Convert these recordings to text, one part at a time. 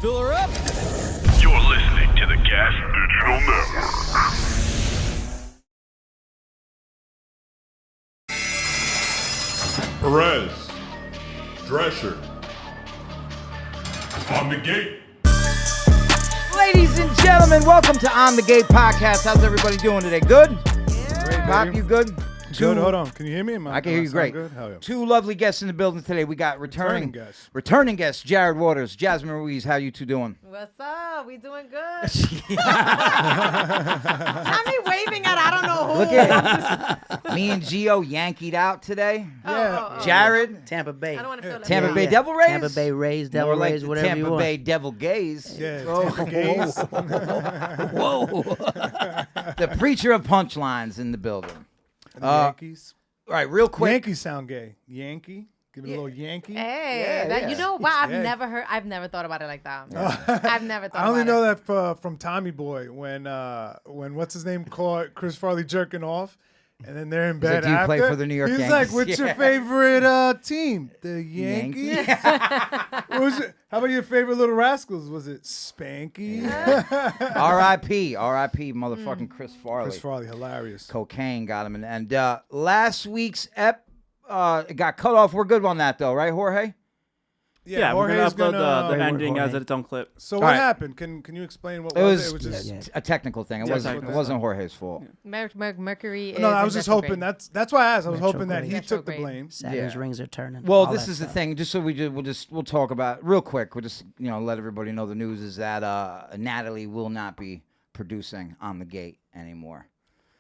Fill her up. You're listening to the Gas Digital Network. Perez, Drescher, on the gate. Ladies and gentlemen, welcome to On the Gate Podcast. How's everybody doing today? Good? Yeah. Great, Pop, you good? Good. Hold on. Can you hear me? I can hear you great. Good? Hell yeah. Two lovely guests in the building today. We got returning guests, Jared Waters, Jasmine Ruiz. How you two doing? What's up? We doing good. Not me waving at I don't know who. Look at me and Geo yankeed out today. Yeah. Jared, Tampa Bay. I don't want to feel like Tampa that. Bay Devil Rays. Tampa Bay Rays, Devil More like Rays, the whatever Tampa you want. Bay Devil Gays. Yeah. Oh. Tampa Gays. Whoa. The preacher of punchlines in the building. The Yankees. All right, real quick. Yankees sound gay. Yankee. Give it a little Yankee. Hey, Yeah. you know what? I've gay. never thought about it like that. I've never thought I only about know it. that from Tommy Boy when what's his name caught Chris Farley jerking off, and then they're in bed Do you after. play for the New York He's Yankees? like, "What's your Yeah. favorite team? The Yankees." What was it? How about your favorite Little Rascals? Was it Spanky? R.I.P. Motherfucking Chris Farley. Chris Farley, hilarious. Cocaine got him. And last week's it got cut off. We're good on that, though, right, Jorge? Yeah, we're going to Jorge's upload the Jorge. ending as its own clip. So All what right. happened? Can you explain what It was was it? It was just a technical thing. It Yeah, wasn't. technical. It wasn't Jorge's fault. Mercury is no. I was just hoping retrograde. that's why I asked. I was hoping that he Retrograde. took the blame. Saturn's Yeah. rings are turning. Well, all this that is the stuff. thing. Just so we'll talk about real quick. We'll just let everybody know the news is that Natalie will not be producing On the Gate anymore.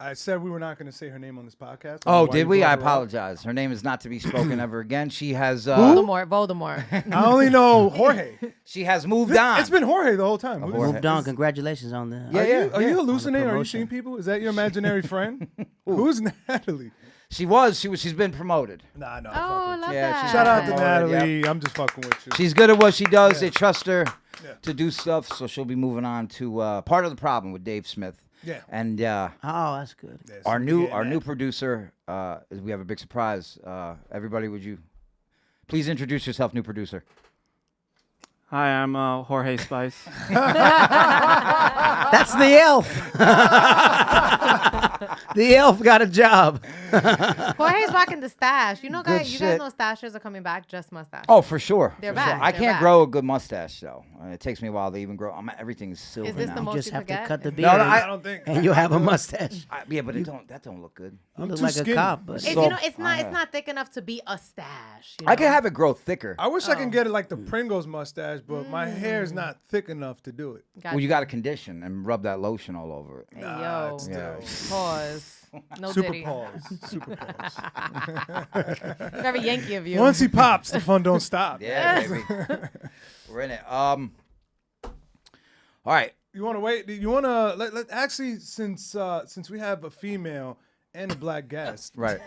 I said we were not going to say her name on this podcast. Oh, Why did you we? brought I her up. apologize. Her name is not to be spoken ever again. She has Voldemort. I only know Jorge. she has moved on. It's been Jorge the whole time. Oh, Who- Jorge. Moved on. Congratulations on the. Yeah, Are you On hallucinating? the Are you promotion. seeing people? Is that your imaginary friend? Who's Natalie? She's been promoted. Nah, no. Oh, fuck with love Yeah, that. she's- you. Shout out to Yeah. Natalie. I'm just fucking with you. She's good at what she does. Yeah. They trust her Yeah. to do stuff, so she'll be moving on to Part of the Problem with Dave Smith. Yeah. And Oh, that's good. Yes. our new Yeah, new producer is we have a big surprise. Everybody, would you please introduce yourself, new producer? Hi, I'm Jorge Spice. That's the elf. The elf got a job. Jorge's back in the stash. You know, Good guys. You shit. guys know stashes are coming back. Just mustache. Oh, for sure. They're For back. sure. I They're can't back. grow a good mustache though. It takes me a while to even grow. Everything is silver Is this now. the most Just you have to forget? cut the Is- beard. No, I don't think. and you have a mustache. Yeah, but that don't look good. You look too like skinny. a cop, but It's, So- you know, it's yeah. not thick enough to be a stash. You I can know? have it grow thicker. I wish I can get it like the Pringles mustache, but my hair is not thick enough to do it. Gotcha. Well, you got to condition and rub that lotion all over it. Hey, Nah, yo. it's Yeah. Pause. No Super Diddy. pause. Super pause. Very Yankee of you. Once he pops, the fun don't stop. Yeah, baby. We're in it. All right. You want to wait? You want to let actually since we have a female and a black guest. Right.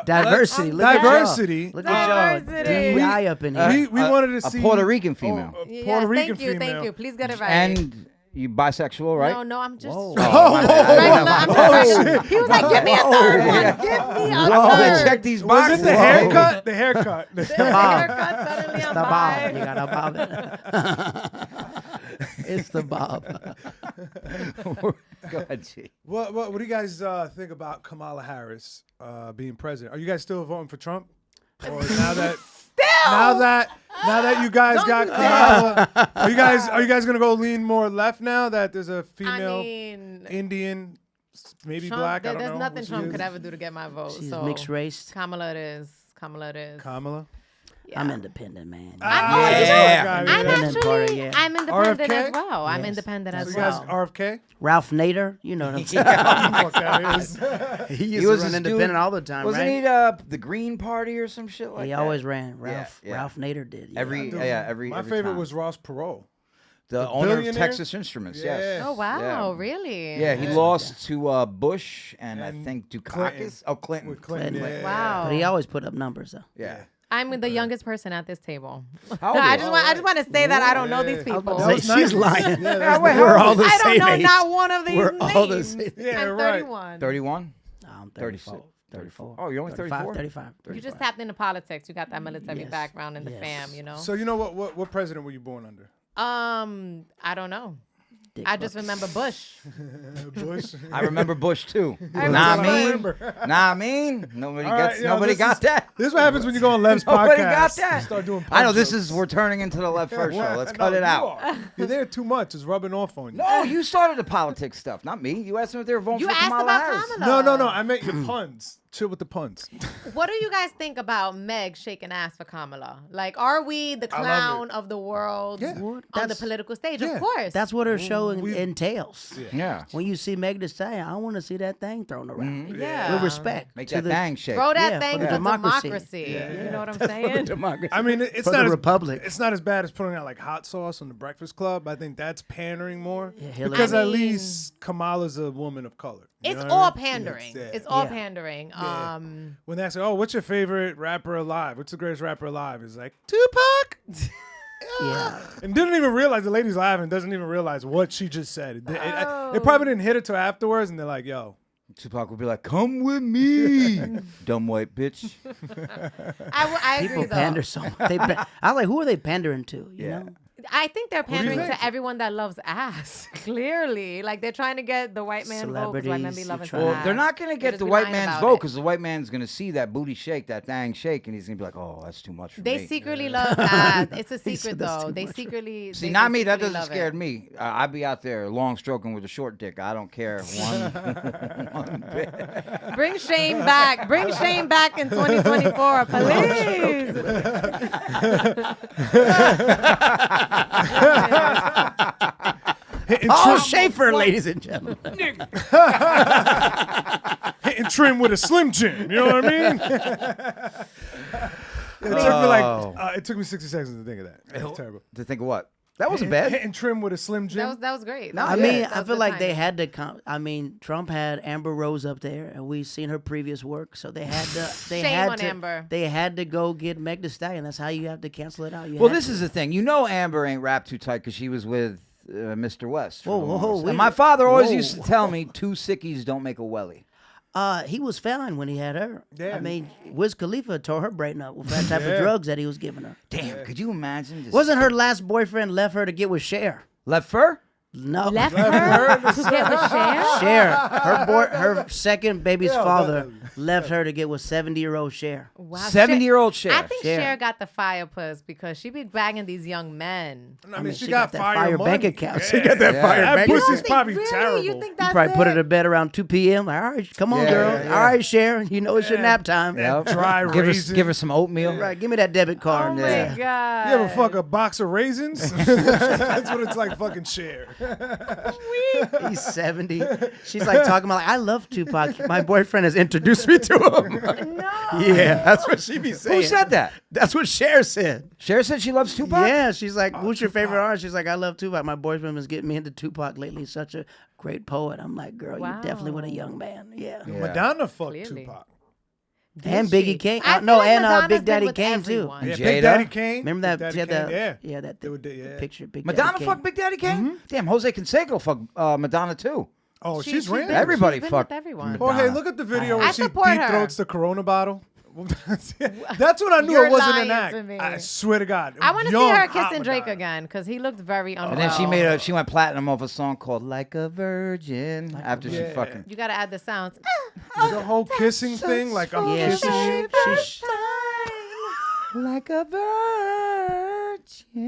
diversity. Look at y'all. Diversity. Look at y'all. Diversity. DEI up in here. We wanted to a see Puerto Rican female. a Yes, Puerto Rican thank you, female. thank you. Please get it right. And you bisexual, right? No, I'm just. Whoa. I'm just he was like, "Give me a third one. Yeah. Give me a I'm gonna third." check these Was boxes. it the haircut? The haircut. The bob. haircut suddenly I'm The bob. bi. You got a bob. It's the bob. Go ahead, G. What do you guys think about Kamala Harris being president? Are you guys still voting for Trump? Or now that now that you guys got Kamala, are you guys gonna go lean more left now that there's a I female mean, Indian, maybe Trump, black? I don't there's know. nothing what she Trump is. could ever do to get my vote. She's so mixed race. Kamala it is. Kamala it is. Kamala. Yeah. I'm independent, man. Yeah. I'm Independent actually, party, yeah. I'm independent RFK? as well. I'm Yes. independent So as you guys well. RFK? Ralph Nader, you know what I'm saying? Fuck that is. He used He to was run this independent dude- all the time, Wasn't right? he the Green Party or some shit like He that? always ran. Ralph yeah. Ralph Nader did. yeah. Every My favorite time. was Ross Perot. the owner of billionaire? Texas Instruments. Yeah. Yes. Oh wow, Yeah. really? Yeah, he lost to Bush and I And think Dukakis. Clinton. Oh, Clinton. With Clinton. Clinton. Yeah. Wow. But he always put up numbers, though. Yeah. I'm the youngest person at this table. How old I are just you? want to say that I don't know Yeah. these I was people. Say, she's lying. Yeah, that's We're all the I don't same know age. not one of these We're names. all the same. Yeah, I'm right. 31. 31? No, I'm 36. 34. Oh, you're only 34? 35. You just tapped into politics. You got that military Yes. background in the Yes. fam, you know? So you know what president were you born under? I don't know. I just remember Bush. Bush. I remember Bush too. I Nah, remember I Bush. mean, nah, I mean, nobody All gets, right, yo, nobody this got is- that. This is what happens when you go on Lev's Nobody podcast. got that. You start doing I know pump this jokes. we're turning into the Left First show. Let's cut No, it you out. are. You're there too much. It's rubbing off on you. No, you started the politics stuff, not me. You asked them if they were voting You for asked Kamala about Harris. Kamala. No. I meant your puns. Chill with the puns. What do you guys think about Meg shaking ass for Kamala? Like, are we the I love clown of the world Yeah. on the That's- political stage? yeah. Of course. That's what her show We- entails. Yeah. When you see Meg Thee Stallion, I want to see that thing thrown around. yeah. With respect. Make to that the, thang shake. Throw that Yeah, thing for for the democracy. democracy. You know what I'm saying? Democracy. I mean, it's For not the as, Republic. It's not as bad as putting out like hot sauce on the Breakfast Club. I think that's pandering more. Yeah, Hillary. Because I at mean- least Kamala's a woman of color. You It's know what all I mean? pandering. Yeah, It's all Yeah. pandering. Yeah. When they ask, "Oh, what's your favorite rapper alive? What's the greatest rapper alive?" It's like Tupac. Yeah. And didn't even realize the lady's laughing. Doesn't even realize what she just said. Oh. It probably didn't hit it till afterwards, and they're like, "Yo, Tupac would be like, "Come with me, dumb white bitch." I agree People though. pander so much. I was like, who are they pandering to? You Yeah. know? I think they're do you pandering think? to everyone that loves ass. Clearly, like they're trying to get the white man vote because white men be Celebrities, loving you some try- Well, ass. they're not gonna They get just the be white lying man's about vote it. because the white man's gonna see that booty shake, that thang shake, and he's gonna be like, "Oh, that's too much for They me." secretly love ass. It's a He secret said that's though. too They much. secretly See, they not me. That secretly doesn't love scare it. me. I'd be out there long stroking with a short dick. I don't care one bit. Bring shame back. Bring shame back in 2024, please. hitting, Paul Schaefer, ladies and gentlemen. hitting trim with a Slim Jim." You know what I mean? It took me 60 seconds to think of that. It was terrible. To think of what? That wasn't bad. Hitting trim with a Slim Jim. That was great. No, I Yeah. mean, That I was feel good like they timing. had to come. I mean, Trump had Amber Rose up there, and we've seen her previous work, so they had to. They Shame had on to. Amber. They had to go get Meg Thee Stallion. That's how you have to cancel it out. You Well, had this to. is the thing. You know, Amber ain't wrapped too tight because she was with Mr. West. for Whoa, the whoa, longest. wait And a- my father always whoa. used to tell me, two sickies don't make a welly. He was fine when he had her. Yeah. I mean, Wiz Khalifa tore her brain up with that type of drugs that he was giving her. Damn, could you imagine? Just Wasn't her last boyfriend left her to get with Cher? left fur? No. Left her to get with Cher? Cher. Her second baby's father left her to get with 70-year-old Cher. Wow. 70-year-old Cher. I think Cher. Cher got the fire puss because she be bagging these young men. I mean, she got that fire bank money. account. Yeah. She got that fire That bank pussy's account. probably really? terrible. You think You that's probably put her it? to bed around 2 p.m. Like, all right, come on, Yeah, girl. yeah, yeah. All right, Cher. You know it's your nap time. Yep. Dry give her, raisin. give her some oatmeal. Right, give me that debit Oh card. my Yeah. god! You ever fuck a box of raisins? That's what it's like fucking Cher. He's 70. She's like talking about like, I love Tupac. My boyfriend has introduced me to him. No. Yeah, that's what she be saying. Who said that? That's what Cher said. Cher said she loves Tupac? Yeah, she's like, who's your favorite artist? She's like, I love Tupac. My boyfriend was getting me into Tupac lately. He's such a great poet. I'm like, girl, you definitely with a young man. Yeah. Madonna fucked Clearly. Tupac. And Did Biggie she? Kane. I feel No, like and Madonna's Big been Daddy with Kane too. everyone. Yeah, Jada? Big Daddy Kane. Remember that? Big She had Daddy that. Kane, Yeah, that They would do- yeah. picture. Big Madonna Daddy fucked Kane. Big Daddy Kane? Damn, Jose Canseco fucked Madonna too. Oh, She- she's she's random. been- Everybody she's been fucked with everyone. Oh, hey, Madonna. look at the video where I she support deep her. throats the Corona bottle. That's when I knew You're it wasn't an lying act. to me. I swear to God. I want to see Young, her hot kissing Drake Madonna. again because he looked very unwell. And then she went platinum off a song called "Like a Virgin" after she Yeah. fucking. You gotta add the sounds. The whole kissing thing, like I'm Yeah, kissing you. she's Like a virgin.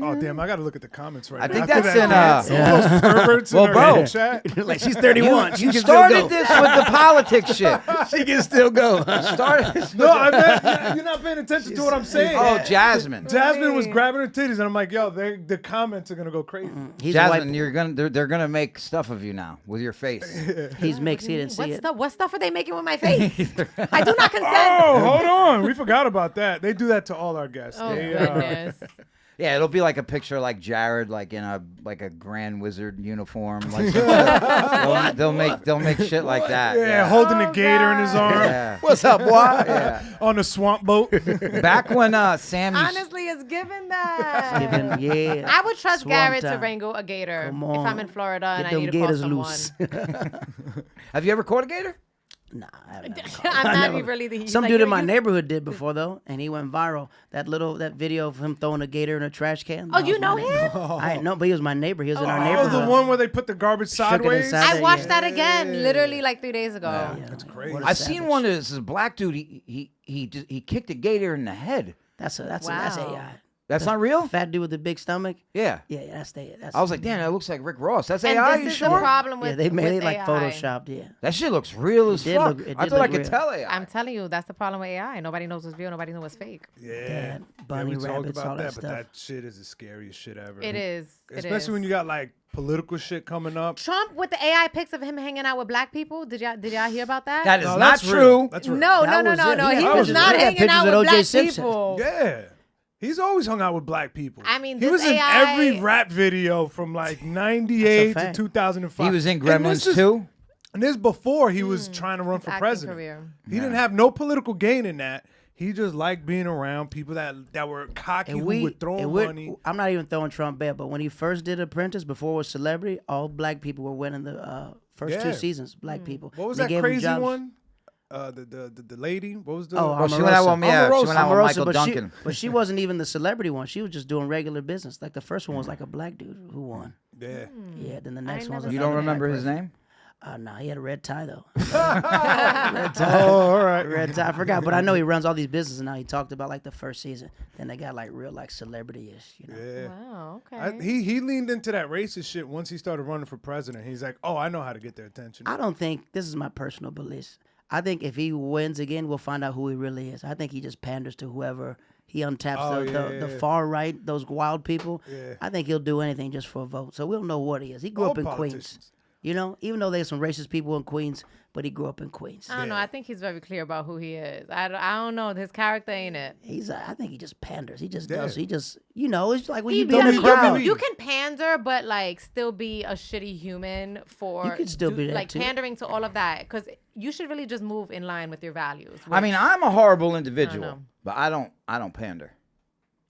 Oh damn! I gotta look at the comments right I now. think After that's that, in all those perverts Well, in bro. our chat. like she's 31. She You can started still go. this with the politics shit. She can still go. Started. No, I meant you're not paying attention to what I'm saying. Oh, Jasmine. Jasmine was grabbing her titties, and I'm like, yo, the comments are gonna go crazy. He's Jasmine, white. you're gonna they're gonna make stuff of you now with your face. He's mixed. He didn't see it. What stuff are they making with my face? I do not consent. Oh, hold on, we forgot about that. They do that to all our guests. Oh They, goodness. Yeah, it'll be like a picture like Jared, like in a Grand Wizard uniform. Like they'll make shit like that. yeah, holding a gator in his arm Yeah. What's up, boy? Yeah. on a swamp boat. Back when Sam used, Honestly, it's given that. Yeah. I would trust Swamp Garrett to time. wrangle a gator Come if I'm on. in Florida and Get I need them to call gators someone. loose. have you ever caught a gator? Nah, I haven't. I'm I not never- really the. Some like, dude you- in my you- neighborhood did before though, and he went viral. That video of him throwing a gator in a trash can. Oh, that you was my know neighbor. him? I didn't know, but he was my neighbor. He was in our Oh, neighborhood. the one where they put the garbage Shook it sideways. inside. I watched Yeah. that again, literally like 3 days ago. Yeah, That's crazy. what a I've seen savage. one. This is a black dude. He kicked a gator in the head. That's Wow. AI. That's not real. Fat dude with the big stomach. Yeah. Yeah, that's the. That's I was like, damn, that looks like Rick Ross. That's And AI. this You is sure? the problem with yeah, they made with it like AI. photoshopped. Yeah. That shit looks real as did fuck. look- it I did thought I look could real. tell AI. I'm telling you, that's the problem with AI. Nobody knows what's real. Nobody knows what's fake. Yeah. Dad, bunny, we talked rabbits, all about that that, but stuff. that shit is the scariest shit ever. It is. It Especially is. when you got like political shit coming up. Trump with the AI pics of him hanging out with black people. Did y'all hear about that? That is No, not that's true. real. That's real. no, That no, no, was no, it. no. He He had was pictures- not he had hanging out pictures with with O.J. black Simpson. people. Yeah. He's always hung out with black people. I mean, he this was in AI every rap video from like 98 to fact. 2005. He was in And this Gremlins is- too. And this before he was trying to run for acting president. career. He didn't have no political gain in that. He just liked being around people that were cocky, And who would throw him money. I'm not even throwing Trump bad, but when he first did Apprentice, before it was Celebrity, all black people were winning the first Yeah. 2 seasons. Black people. What was They that gave him crazy jobs. one? The lady. What was the? Oh, Oh, she went out with me. Yeah, she Omarosa. went out with Omarosa, Michael but Duncan. she wasn't even the celebrity one. She was just doing regular business. Like the first one was like a black dude who won. Yeah. Yeah, then the next one was never a You don't black remember his person. name? No, he had a red tie though. Oh, all right. Red tie, I forgot, but I know he runs all these businesses now. He talked about like the first season. Then they got like real like celebrity-ish, you know. Yeah. Wow. Okay. He leaned into that racist shit once he started running for president. He's like, oh, I know how to get their attention. I don't think this is my personal belief. I think if he wins again, we'll find out who he really is. I think he just panders to whoever he untaps Oh, the yeah. far right, those wild people. Yeah. I think he'll do anything just for a vote. So we'll know what he is. He grew All up in Queens. politicians. You know, even though there's some racist people in Queens, but he grew up in Queens. I don't know. I think he's very clear about who he is. I don't know. His character ain't it. I think he just panders. He just Yeah. does. He just, you know, it's like when He you be in a WWE. crowd. You can pander, but like still be a shitty human for You could still be that, like too. pandering to all of that because you should really just move in line with your values. I mean, which- I'm a horrible individual, know. but I don't pander.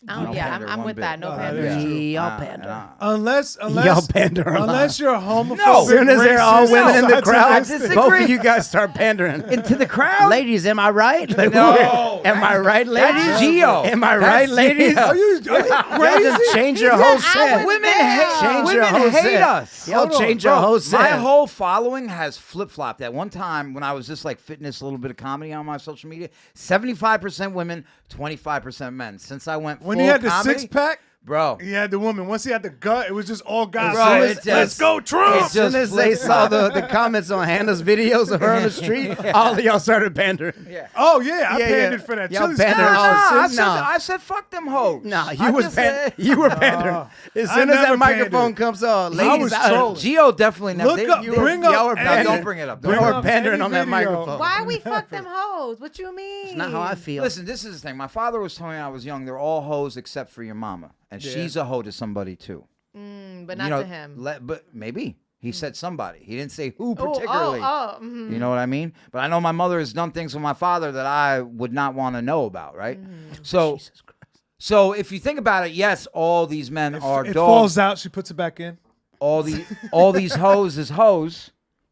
I don't- yeah, pander I'm one with bit. that. No No, that pandering. is true. Y'all pander. Unless Y'all pander a lot. unless you're a homophobic. No. As soon as they're all racist, women in the crowd, misogynistic. both of you guys start pandering. Into the crowd? Ladies, am I right? Like, No. am I right, ladies? That's Geo. Am I That's right, ladies? Geo. Are you Y'all crazy? just change your He whole said, "I set. was Women there." hate, Change your women whole hate set. us. Y'all Hold on, change your Bro, whole set. my whole following has flip flopped. At one time, when I was just like fitness, a little bit of comedy on my social media, 75% women, 25% men. Since I went When full he had the comedy, 6-pack, bro. he had the woman. Once he had the gut, it was just all guys. Bro, saying, it let's just- go, Trump. As soon as they saw the comments on Hannah's videos of her on the street, all of y'all started pandering. Oh yeah, I Yeah, pandered yeah. for that. Y'all Chili pandered Scott. all Nah, soon- nah. I said fuck them hoes. Nah, I you was just said- you were pandering. As I soon as never that microphone pandered. comes on, I ladies, was trolling. Geo definitely never. Look up, you bring y'all up. were No, pandering. don't bring it up. Bring Don't her bring it up. pandering any on that video. microphone. Why we fuck them hoes? What you mean? It's not how I feel. Listen, this is the thing. My father was telling me when I was young, they're all hoes except for your mama, and Yeah. she's a hoe to somebody too. But not You know, to him. but maybe he said somebody. He didn't say who Oh, particularly. mhm. You know what I mean? But I know my mother has done things with my father that I would not want to know about, right? So, Jesus Christ. so if you think about it, yes, all these men are It dogs. falls out. She puts it back in. All these hoes is hoes.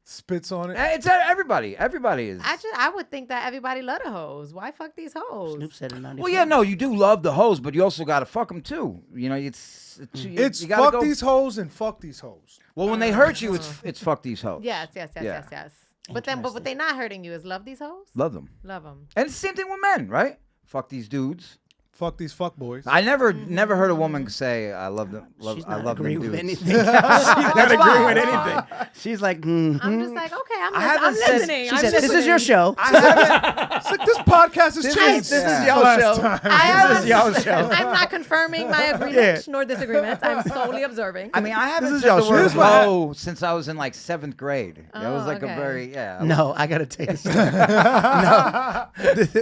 Spits on it. It's everybody. Everybody is. I would think that everybody love the hoes. Why fuck these hoes? Snoop said it 94. Well, yeah, no, you do love the hoes, but you also got to fuck them too. You know, it's It's you gotta fuck go. these hoes and fuck these hoes. Well, when they hurt you, it's fuck these hoes. Yes. Yeah. But then, but what they not hurting you is love these hoes. Love them, Love them. and it's the same thing with men, right? Fuck these dudes. Fuck these fuck boys. I never heard a woman say I love them. She's I not love them agreeing with dudes. anything. She's not agreeing with anything. She's like, I'm just like, okay, I'm haven't said- listening. She I'm said, "This is your listening. show. It's like this podcast has changed. This is since y'all last show. time. This is y'all's show." I'm not confirming my agreements nor disagreements. I'm solely observing. I mean, I haven't is said y'all the word show. hoe since I was in like 7th grade. That was like okay. a very No, I gotta tell you something. No,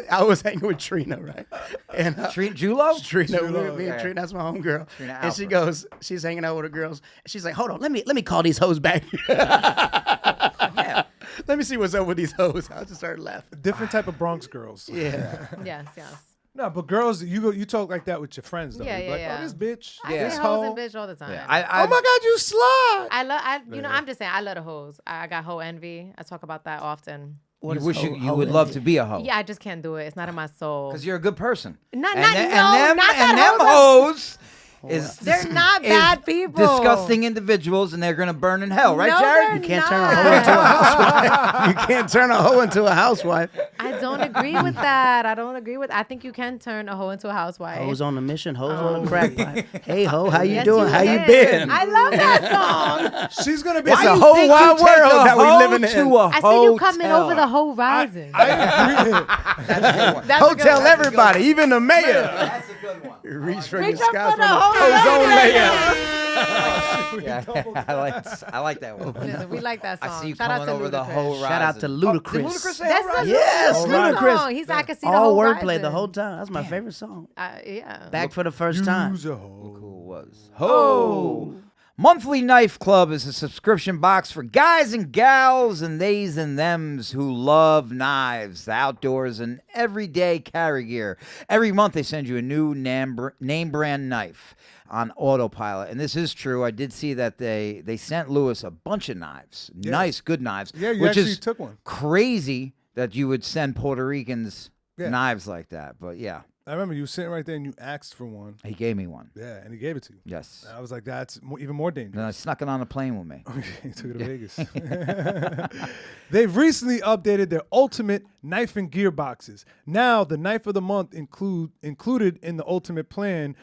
I was hanging with Trina, right? And Julo. Trina, Julo, me and yeah. Trina, that's my homegirl. Trina And she Alfred. goes, she's hanging out with her girls. And she's like, hold on, let me call these hoes back. Yeah. Let me see what's up with these hoes. I just started laughing. Different type of Bronx girls. Yeah. Yes. No, but girls, you talk like that with your friends though. Yeah, You're yeah, like, yeah. oh, this bitch. I Yeah. say This hoes hoe. and bitch all the time. Yeah. Oh my God, you slut. I'm just saying, I love the hoes. I got hoe envy. I talk about that often. What You is wish hoe- you hoe would in love it? to be a hoe. Yeah, I just can't do it. It's not in my soul. Because you're a good person. Not, and not, them, no, and them, not that and them hoes. hoes is They're not is bad people. disgusting individuals, and they're gonna burn in hell, right, No, Jared? they're You can't not. turn a hoe into a housewife. You can't turn a hoe into a housewife. I don't agree with that. I think you can turn a hoe into a housewife. Hoes on a mission, hoes on a crack pipe. Hey ho, how you Yes, doing? How you can. been? I love that song. She's gonna be. It's Why a you whole think wide you take world a that we hoe living in. to a I see you coming hotel? over the whole rising. I agree. That's a good Hotel one. everybody, even the mayor. That's a good one. Reach for Reach your up sky for from the the whole ozone layer. Yeah, I like that one. Listen, we like that song. I see you Shout out coming to over the Ludacris. whole Shout out to rising. Ludacris. Did Ludacris say That's whole a rising? Yes, Ludacris Ludacris. song. He's I can see the All whole wordplay rising. the whole time. That's my favorite song. Yeah. Back for the first time. Use a hoe. Cool was. Ho! Monthly Knife Club is a subscription box for guys and gals and theys and thems who love knives, the outdoors, and everyday carry gear. Every month they send you a new name brand knife on autopilot. And this is true. I did see that they sent Lewis a bunch of knives. Nice, good knives. Yeah, you which actually is took one. crazy that you would send Puerto Ricans Yeah. knives like that. But yeah, I remember you were sitting right there and you asked for one. he gave me one. Yeah, and he gave it to you. Yes. I was like, that's even more And dangerous. I snuck it on a plane with me. He took it to Vegas. They've recently updated their ultimate knife and gear boxes. Now, the knife of the month included in the ultimate plan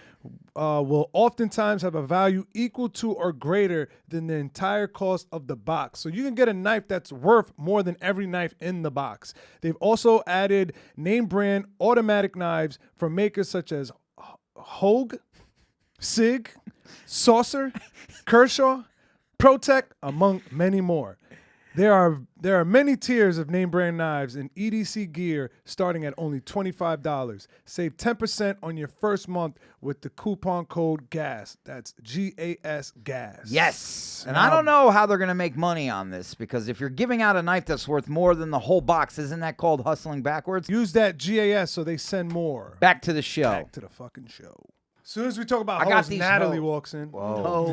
will oftentimes have a value equal to or greater than the entire cost of the box. So you can get a knife that's worth more than every knife in the box. They've also added name brand automatic knives from makers such as Hogue, Sig, Saucer, Kershaw, Protec, among many more. There are many tiers of name brand knives and EDC gear starting at only $25. Save 10% on your first month with the coupon code GAS. That's GAS GAS. Yes. And I don't know how they're going to make money on this, because if you're giving out a knife that's worth more than the whole box, isn't that called hustling backwards? Use that GAS so they send more. Back to the show. Back to the fucking show. As soon as we talk about I got hoes, these Natalie hoes. walks in. Whoa.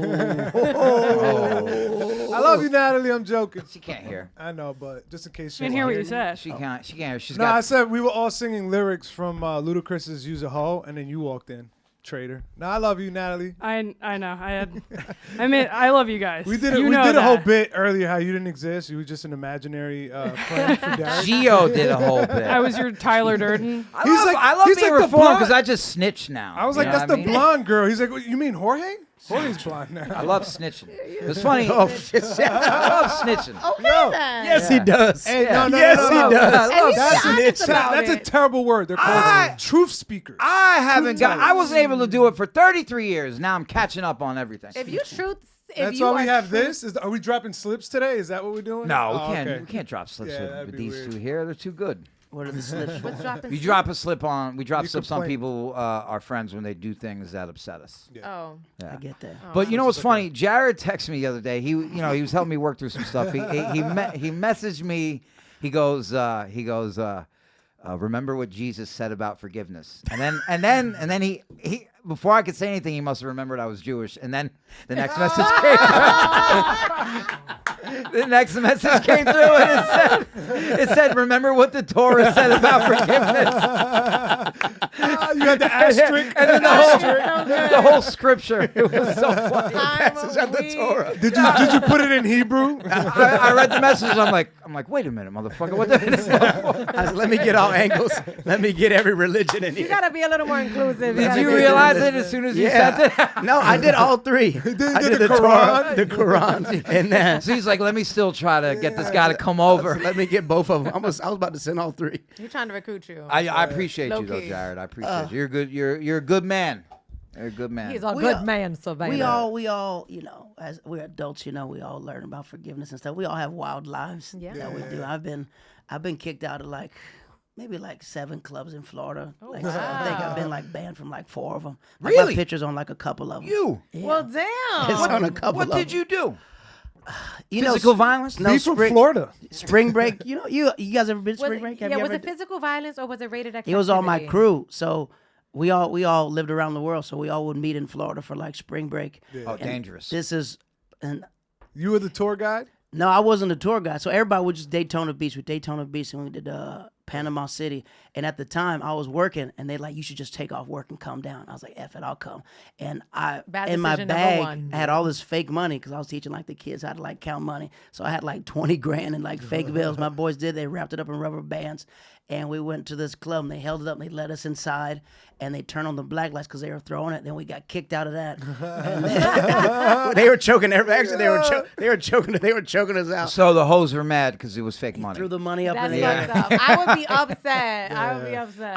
I love you, Natalie. I'm joking. She can't hear. I know, but just in case she Didn't hear what you said. She can't hear. She's No, I got said we were all singing lyrics from Ludacris's "Use a Hoe," and then you walked in, traitor. No, I love you, Natalie. I know. I love you guys. We did You we know did a whole that. bit earlier how you didn't exist. You were just an imaginary friend for Derek. Geo did a whole bit. I was your Tyler Durden. I love he's being like the reformed blonde- because I just snitch now. I was You like, know that's what the I mean? blonde girl. He's like, you mean Jorge? Jorge's blonde now. I love snitching. It's funny. Oh, shit. I love snitching. Okay Yo. then. Yes, he does. Hey, Yeah. no, Yes, no, he no. does. At least That's be honest about That's a it. terrible word. They're called truth speakers. I wasn't able to do it for 33 years. Now I'm catching up on everything. If you truth, if That's you why we are have truth- this. Are we dropping slips today? Is that what we're doing? No, Oh, we can't. okay. We can't drop slips Yeah, with that'd be these weird. two here. They're too good. What are the slips? What's dropping? You sleep? drop a slip on. We drop You slips on complain. people, our friends, when they do things that upset us. Oh. Yeah. I get that. But you know what's funny? Jared texted me the other day. He was helping me work through some stuff. He messaged me. He goes, remember what Jesus said about forgiveness. And then he before I could say anything, he must have remembered I was Jewish. And then the next message came. The next message came through, and it said, remember what the Torah said about forgiveness. You had the asterisk. And then the whole scripture. It was so funny. Passage of the Torah. Did you put it in Hebrew? I read the message. I'm like, wait a minute, motherfucker. What the? I said, let me get all angles. Let me get every religion in You here. gotta be a little more inclusive. Did gotta you be- realize it as soon as you sent it? No, I did all three. I did did the the Torah, Quran? the Quran, and then So he's like, let me still try to get this guy to come over. let me get both of them. I was about to send all three. You're trying to recruit you. I appreciate you though, Low-key. Jared. I appreciate you. You're good. You're a good man. You're a good man. He's a We good are- man, surveyor. We all, as we're adults, we all learn about forgiveness and stuff. We all have wild lives Yeah. that we do. I've been kicked out of maybe 7 clubs in Florida. Oh, I think I've been banned from 4 of them. Really? My pictures on a couple of them. you. Yeah. Well, damn. It's on a couple What of did them. you do? You Physical violence? No, He's from spring, Florida. spring break. You guys ever been to Was spring it, break? yeah, Have you was ever it physical violence or was it rated X? It was all my activity? crew. So we all lived around the world. So we all would meet in Florida for spring break. Oh, And dangerous. This is, and You were the tour guide? No, I wasn't a tour guide. So everybody was just Daytona Beach with Daytona Beach, and we did Panama City. And at the time, I was working, and they like, you should just take off work and come down. I was like, F it, I'll come. And in my bag, I had all this fake money because I was teaching like the kids how to like count money. So I had like 20 grand in like fake bills. My boys did. They wrapped it up in rubber bands. And we went to this club, and they held it up, and they let us inside, and they turned on the black lights because they were throwing it. Then we got kicked out of that. And then, they were choking. Actually, they were choking us out. So the hoes were mad because it was fake money. Threw the money up That's in the air. fucked up. I would be upset. I would be upset.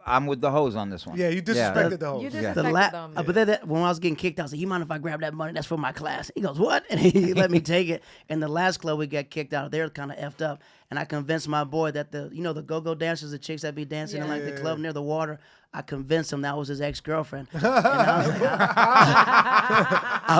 I'm with the hoes on this one. Yeah, you disrespected the hoes. You The disrespected them. But then when I was getting kicked out, I was like, you mind if I grab that money? That's for my class. He goes, what? And he let me take it. And the last club we got kicked out of, they were kind of effed up. And I convinced my boy that the go-go dancers, the chicks that be dancing in like the club near the water, I convinced him that was his ex-girlfriend. And I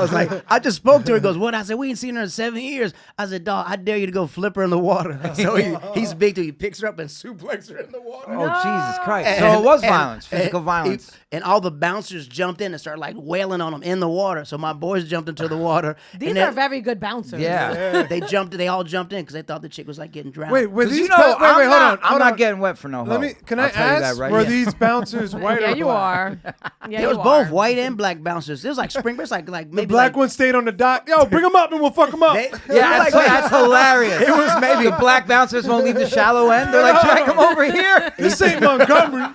was like, I just spoke to her. He goes, what? I said, we ain't seen her in 7 years. I said, dog, I dare you to go flip her in the water. So he's big too. He picks her up and suplexes her in the water. Oh, Jesus Christ. So it was violence, physical violence. And all the bouncers jumped in and started like wailing on him in the water. So my boys jumped into the water. These are very good bouncers. Yeah. They all jumped in because they thought the chick was like getting drowned. Wait, were 'Cause these? you know, wait, hold on. I'm not getting wet for no hoe. Can I'll I tell you that ask? right Were now. these bouncers white Yeah, or you black? are. Yeah, It was you both are. white and black bouncers. It was like spring break, like The maybe black like, one stayed on the dock. Yo, bring them up and we'll fuck them up. Yeah, that's hilarious. It was maybe the black bouncers won't leave the shallow end. They're like, drag them over here. This ain't Montgomery.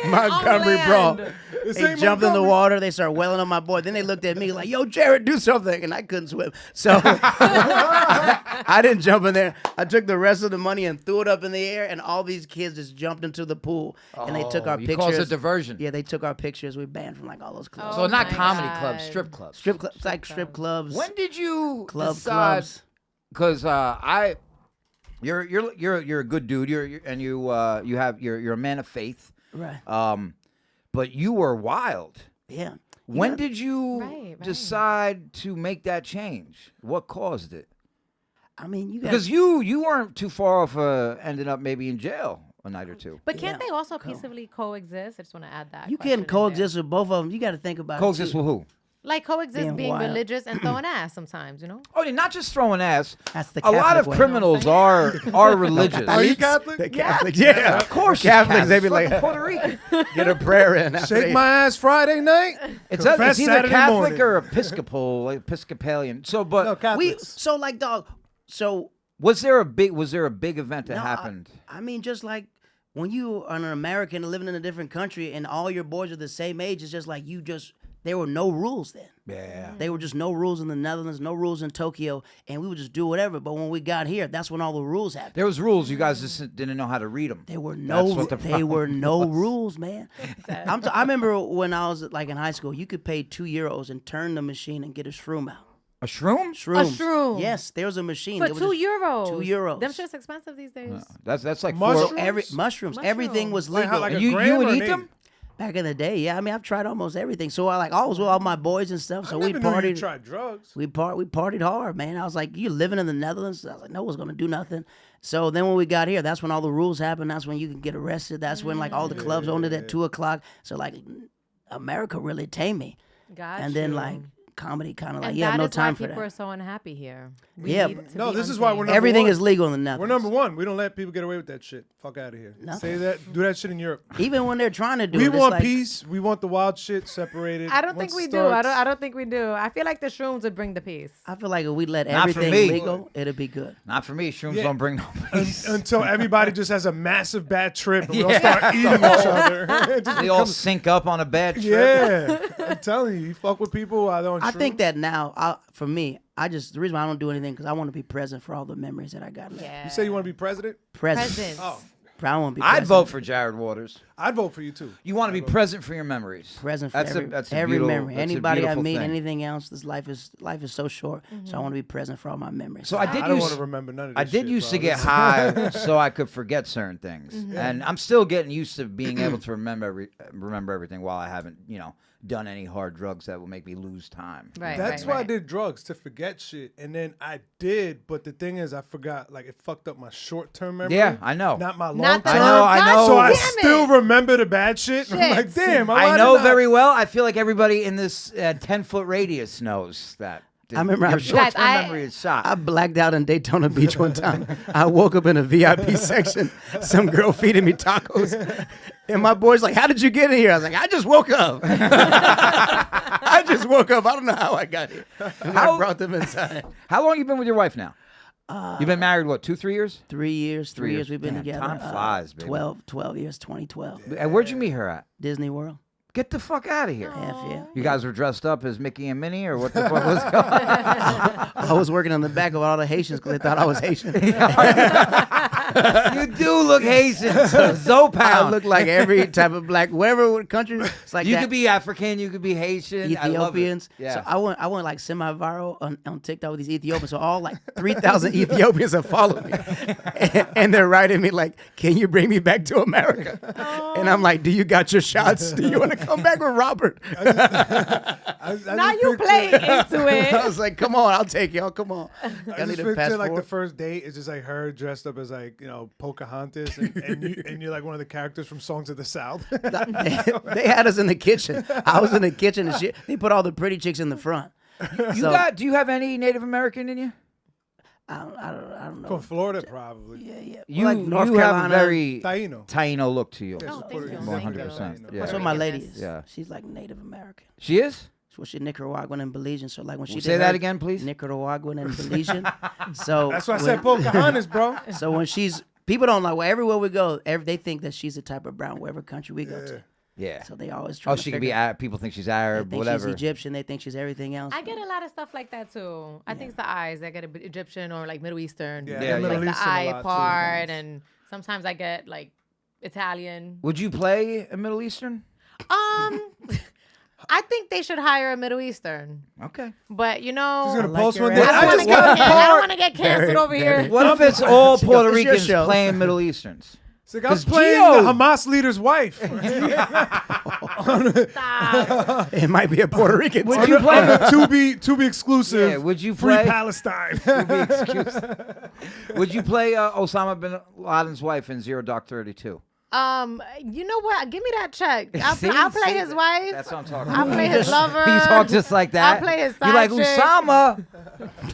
Montgomery brawl. This They ain't jumped in the Montgomery. water. They started wailing on my boy. Then they looked at me like, yo, Jared, do something. And I couldn't swim. So I didn't jump in there. I took the rest of the money and threw it up in the air. And all these kids just jumped into the pool. And they took our You pictures. cause a diversion. Yeah, they took our pictures. We banned from like all those clubs. So not my comedy God. clubs, strip clubs. Strip clubs, it's like strip clubs. When did you decide? clubs. Because you're a good dude. You're a man of faith. Right. But you were wild. Yeah. When did you Right. decide to make that change? What caused it? I mean, you guys. Because you weren't too far off ending up maybe in jail a night or two. But can't Yeah. they also peacefully coexist? I just want to add that. You question can in coexist with both of them. You got to think about Coexist it. too. with who? there. Like coexist being wild. religious and throwing ass sometimes, you know? Oh, you're not just throwing ass. That's the A lot Catholic of way. criminals are religious. Are you Catholic? The Catholics, yeah. Of course, she's Catholics, they be Catholic. like, Puerto Rican. get a prayer in. after Shake they- my ass Friday night. It's Confess either Saturday Catholic morning. or Episcopal, like Episcopalian. So, but No, Catholics. So like, dog. So was there a big event that no, happened? I mean, just like when you are an American living in a different country and all your boys are the same age, it's just like there were no rules then. Yeah. There were just no rules in the Netherlands, no rules in Tokyo, and we would just do whatever. But when we got here, that's when all the rules happened. There was rules. You guys just didn't know how to read them. There were That's no, what the they were problem no was. rules, man. I remember when I was like in high school, you could pay €2 and turn the machine and get a shroom out. A shroom? Shrooms. shroom? Yes, there was a machine. For There was €2. €2. Them shit's expensive these days. That's like Mushrooms? four. mushrooms. Everything was Like legal. how, like And a you gram would or an eat eight? them? Back in the day, yeah. I mean, I've tried almost everything. So I was with all my boys and stuff. So I we never knew you partied. tried drugs. We partied hard, man. I was like, you living in the Netherlands? I was like, no one's gonna do nothing. So then when we got here, that's when all the rules happened. That's when you can get arrested. That's when like all the clubs owned it at 2:00. So like, America really tamed me. Got And then you. like comedy kind of like, And you have that no is why time for people are that. so unhappy here. Yeah, need to No, be this is why we're untamed. number Everything one. is legal in the Netherlands. We're number one. We don't let people get away with that shit. Fuck out of here. Nothing. Say that. Do that shit in Europe. Even when they're trying to do We it, it's want like, peace. We want the wild shit separated. I don't Once think we it do. I starts- don't think we do. I feel like the shrooms would bring the peace. I feel like if we let Not for everything me. legal, it'd be good. Not for me. Shrooms Yeah. don't bring no peace. Until everybody just has a massive bad trip and we all Yeah. start eating each other. It just They all becomes- sync up on a bad trip. Yeah, I'm telling you, you fuck with people while they're on I shrooms. think that now, for me, the reason why I don't do anything because I want to be present for all the memories that I got left. Yeah. You say you want to be president? Present. Presents. Oh, I want to be present. I'd vote for Jared Waters. I'd vote for you too. You want to be present for your memories. Present for That's every, a every beautiful, memory. that's a Anybody I beautiful meet, thing. anything else, this life is so short. So I want to be present for all my memories. So I did I don't use want to remember none of this I did shit, used bro. to get This- high so I could forget certain things, and I'm still getting used to being able to remember everything while I haven't, done any hard drugs that will make me lose time. Right. That's why I did drugs, to forget shit. And then I did, but the thing is, I forgot. Like, it fucked up my short-term memory. Yeah, I know. Not my Not the long-term. I know. So I Damn still it. remember the bad shit. And I'm like, Shit. damn. I know very well. I feel like everybody in this 10-foot radius knows that. I remember Your I- short-term Guys, memory is shot. I blacked out in Daytona Beach one time. I woke up in a VIP section. Some girl feeding me tacos. And my boy's like, how did you get in here? I was like, I just woke up. I just woke up. I don't know how I got here. And I brought them inside. How long you been with your wife now? You've been married, what, 2-3 years? 3 years. 3 years years. we've been Damn, together. time flies, baby. 12 years, 2012. And where'd you meet her at? Disney World. Get the fuck out of here. Half, yeah. You guys were dressed up as Mickey and Minnie, or what the fuck was going on? I was working on the back of all the Haitians because they thought I was Haitian. You do look Haitian, so I Zopound. look like every type of black, wherever country. It's like You that. could be African, you could be Haitian. I love it. Ethiopians. Yeah. So I went like semi-viral on TikTok with these Ethiopians. So all like 3,000 Ethiopians have followed me, and they're writing me like, "Can you bring me back to America?" And I'm like, "Do you got your shots? Do you want to come back with Robert?" Now you playing into it. I was like, "Come on, I'll take y'all. Come on." I I need just a picture passport. like the first date is just like her dressed up as like Pocahontas, and you're like one of the characters from Songs of the South. They had us in the kitchen. I was in the kitchen and shit. They put all the pretty chicks in the front. Do you have any Native American in you? I don't know. From Florida, probably. Yeah. You, Like North you have a Carolina. very Taino. Taino look to you. Yeah, she's thank Puerto you. Rican. 100%. Yeah. That's what my lady is. Yeah. She's like Native American. She is? So she's Nicaraguan and Belizean. So like when she Say did that her- again, please. Nicaraguan and Belizean. So That's why I when- said Pocahontas, bro. So when people don't like, well, everywhere we go, they think that she's the type of brown wherever country we go to. Yeah. So they always try Oh, to she could be. figure- People think she's They Arab, think whatever. she's Egyptian. They think she's everything else. I get a lot of stuff like that too. I think it's the eyes. I get Egyptian or like Middle Eastern. Yeah, Yeah, Middle like the Eastern a eye lot, too. part, and sometimes I get like Italian. Would you play a Middle Eastern? I think they should hire a Middle Eastern, Okay. but She's gonna like post your one day. ass. I I don't just wanna got get- a I don't part. want to get canceled over here. What if it's all She Puerto goes, "It's your Ricans show." playing Middle Easterns? It's like I'm 'Cause playing Geo- the Hamas leader's wife. Stop. It might be a Puerto Rican. Would too. you play? to be exclusive. Yeah, would you Free play? Palestine. Would you play Osama bin Laden's wife in Zero Dark 32? You know what? Give me that check. See? I'll play See? his wife. That's what I'm talking I'll about. play his lover. You talk just like that. I'll play his You're like, side chick. Osama,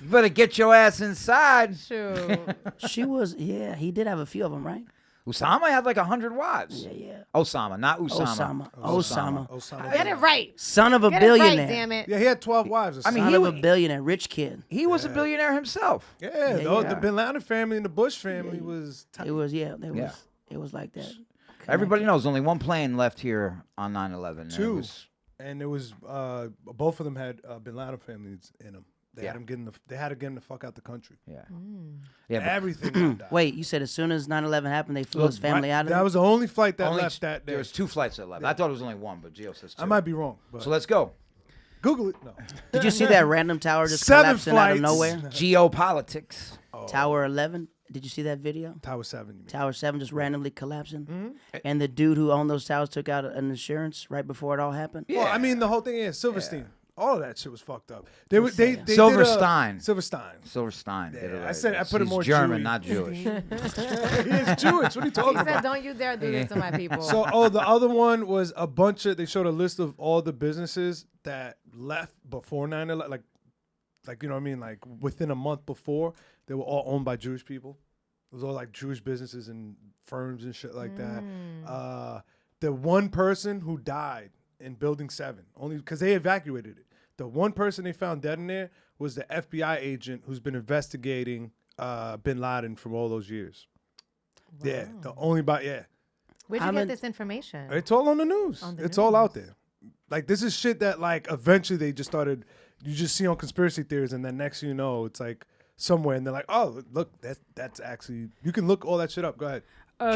you better get your ass inside. Shoot. She was, yeah, he did have a few of them, right? Usama had like 100 wives. Yeah. Osama, not Usama. Osama. Get it right. Son of a Get it right, billionaire. damn it. Yeah, he had 12 wives. I mean, Son he of wa- a billionaire, rich kid. He was a billionaire himself. Yeah, yeah. the Bin Laden family and the Bush family was tight. It was, it was like that. Everybody knows only one plane left here on 9/11. and it Two. was- And it was both of them had Bin Laden families in them. They Yeah. had him they had to get him the fuck out the country. yeah. Yeah, but Everything. got died. Wait, you said as soon as 9/11 happened, they flew his family out of That there? was the only flight that only left that day. there was 2 flights that left. I thought it was only 1, but Geo says 2. I might be wrong, but So let's go. Google it. No. Did you see that random tower just 7 collapsing out of flights. nowhere? Geopolitics. Tower 11. Did you see that video? Tower 7. You mean. Tower 7 just randomly collapsing. Mm-hmm. And the dude who owned those towers took out an insurance right before it all happened. Well, I mean, the whole thing is Silverstein. All of that shit was fucked up. They did Silverstein. Silverstein. Silverstein. did it I right. said I put it He's more German, Jewy. not Jewish. He is Jewish. What are you talking He said, about? "Don't you dare do this to my people." So, the other one was a bunch of. They showed a list of all the businesses that left before 9/11. Like you know what I mean? Like within a month before, they were all owned by Jewish people. It was all like Jewish businesses and firms and shit like that. The one person who died in Building 7, only because they evacuated it. The one person they found dead in there was the FBI agent who's been investigating Bin Laden for all those years. Yeah, the only yeah. Where'd you I'm get in- this information? It's all on the news. It's all out there. Like this is shit that like eventually they just started. You just see on conspiracy theories, and then next thing you know, it's like somewhere, and they're like, "Oh, look, that's actually." You can look all that shit up. Go ahead.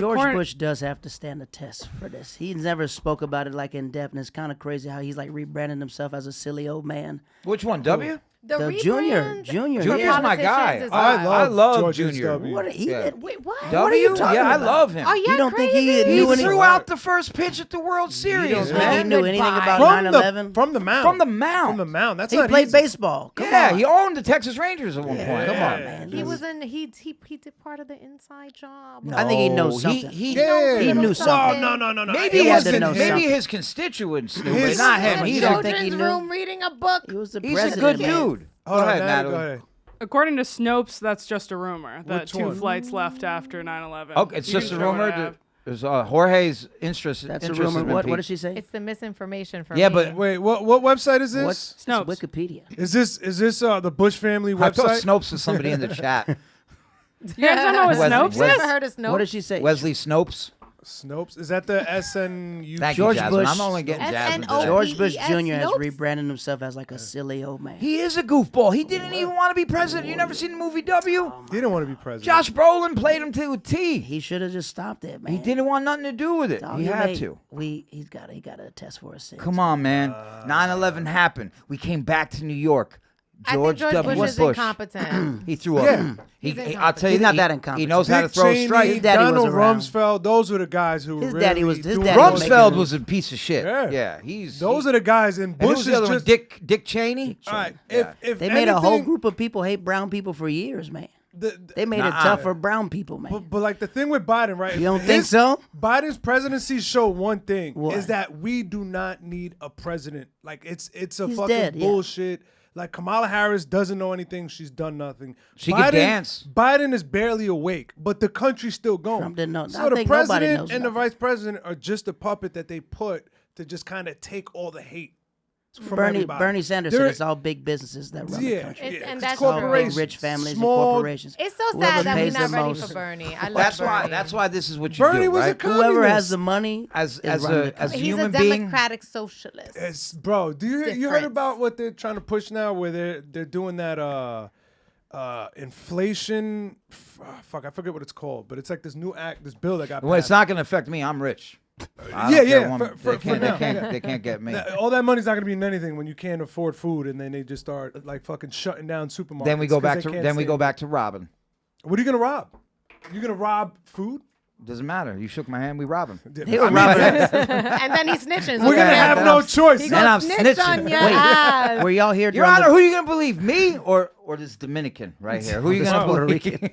George Bush does have to stand the test for this. He never spoke about it like in depth, and it's kind of crazy how he's like rebranding himself as a silly old man. Which one? W? The Junior. rebrand Junior. for Junior's my guy. politicians is I wild. love love George Junior. W. What he Yeah. did? Wait, what? What are you talking Yeah, I about? love him. Are you You don't think he crazy? knew He any- threw out the first pitch at the World Series, You don't think man. he knew anything Goodbye. about From 9/11? from the mound. From the mound. From the mound. That's He not played easy. baseball. Come Yeah, on. he owned the Texas Rangers at one point. Come Yeah. on, man. He was in. He did part of the inside job. I think he knows No, something. He Yeah. He knew something. No. maybe He had his to know maybe something. his constituents knew, but His- not him. You He don't don't think he Children's knew? room reading a book. He was the He's a president. good man. dude. Hold on, ahead, Natalie, Natalie. Go ahead. According to Snopes, that's just a rumor that Which two one? flights left after 9/11. Okay, it's You just a can show what I rumor. have. There's Jorge's interest. That's a interest has rumor. been What piqued. did she say? It's the misinformation for Yeah, me. but Wait, what website is this? What's it's Snopes. Wikipedia? Is this the Bush family I thought website? Snopes was somebody in the chat. You guys don't know what Wesley- Snopes Wes- is? Never heard of Snopes. What did she say? Wesley Snopes. Snopes. Is that the SNU? Thank George you, Jasmine. Bush- I'm only getting Jasmine SNOP. today. George Bush PES Jr. has Snopes? rebranded himself as like a silly old man. He is a goofball. He didn't even want to be president. You never seen the movie W? He didn't want to be president. Josh Brolin played him to a T. He should have just stopped it, man. He didn't want nothing to do with it. Dog, He had made- to. He got to attest for us. Come on, man. 9/11 happened. We came back to New York. George I think George W. Bush is Bush. incompetent. He threw up. Yeah. He's I'll tell you, He's not he- that He incompetent. knows how to Dick throw a Cheney, strike. His daddy was Donald around. Rumsfeld. Those were the guys who His really daddy was- his doing daddy all was the- Rumsfeld making- was a piece of shit. Yeah. He's Those are the guys, and and who Bush was is the other just. one? Dick Cheney. All right, Yeah. if They made a whole anything, group of people hate brown people for years, man. They made it Nuh-uh. tough for brown people, man. But like the thing with Biden, right? You don't think so? Biden's presidency showed one thing What? is that we do not need a president. Like it's a He's fucking dead, yeah. bullshit. Like Kamala Harris doesn't know anything. She's done nothing. She can dance. Biden is barely awake, but the country's still going. Trump didn't know. So I the think nobody president knows and the nothing. vice president are just a puppet that they put to just kind of take all the hate from Bernie everybody. Sanders They're- said it's all big businesses that run the Yeah, country. It's- yeah, and it's that's All big corporations, rich families small, and corporations. It's so Whoever sad that we're pays not the ready most. for Bernie. I love That's Bernie. why. That's why this is what you Bernie do, was a right? communist. Whoever has the money As is running the a country. He's human a being. democratic socialist. It's, bro, you heard Difference. about what they're trying to push now, where they're doing that inflation? Fuck, I forget what it's called, but it's like this new act, this bill that got Well, it's passed. not going to affect me. I'm rich. I Yeah, don't care yeah, one- for now, they can't get me. All that money's not gonna mean anything when you can't afford food, and then they just start like fucking shutting down supermarkets. Then we go 'cause back they to can't then we save go it. back to robbing. What are you gonna rob? You gonna rob food? Doesn't matter. You shook my hand. We rob him. They were robbing us. And then he snitches. We're gonna Okay. have Then no I'm- choice. He Then I'm gonna snitch snitching. on your Wait, ass. were y'all here Your during Honor, the, who are you going to believe, me or this Dominican right here? Who are you this going to Puerto believe? Rican?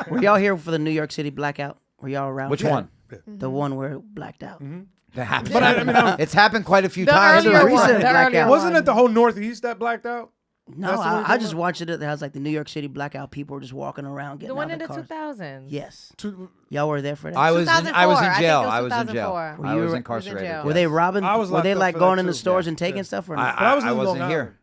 Were y'all here for the New York City blackout? Were y'all around? Which for one? that? The one where it blacked out. That happened. But I mean, it's happened quite a few The times. earlier recent one. The blackout. earlier wasn't one. it the whole Northeast that blacked out? No, That's the one you're I talking just about? watched it. It has like the New York City blackout. People were just walking around getting The one out in of the cars. 2000s. Yes, To- y'all were there for that. I was in 2004. I think jail. it was I was in jail. 2004. I Were was you- incarcerated. jail. Were they robbing? I was Were locked they up like for going that in the too. stores Yeah. and taking Yeah. stuff or I, not? But I was I in wasn't Long here. Island.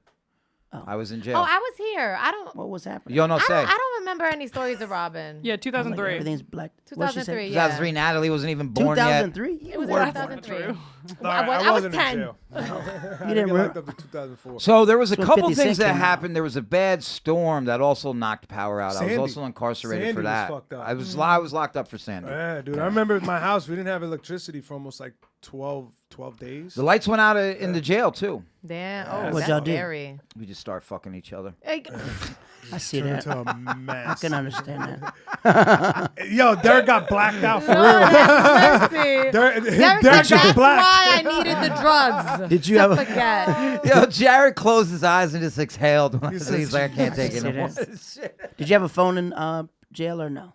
I was in Oh, jail. I was here. I don't. What was happening? You don't know I say. don't, I don't remember any stories of Robin. Yeah, Like, 2003. everything's black. What'd she say? 2003. Yeah. 2003. Natalie wasn't even born yet. 2003. It was You were 2003. True. I was wasn't 10. in jail. You I didn't got re- locked up in 2004. So there was a That's when couple 50 things Cent that came out. happened. There was a bad storm that also knocked power out. I Sandy. was also incarcerated Sandy for was that. fucked up. I was locked up for Sandy. Yeah, dude. I remember at my house, we didn't have electricity for almost like 12 days. The lights went out in the jail too. Damn. Oh, What'd that's y'all do? scary. We just start fucking each other. Like, I see Turned that. into a mess. I can understand that. Yo, Derek got blacked out for Lord real. have mercy. Derek Derek got said, that's blacked. why I needed the drugs. Did you to have a? forget. Yo, Jared closed his eyes and just exhaled. When I He said, he's like, I can't take it see anymore. that. Did you have a phone in jail or no?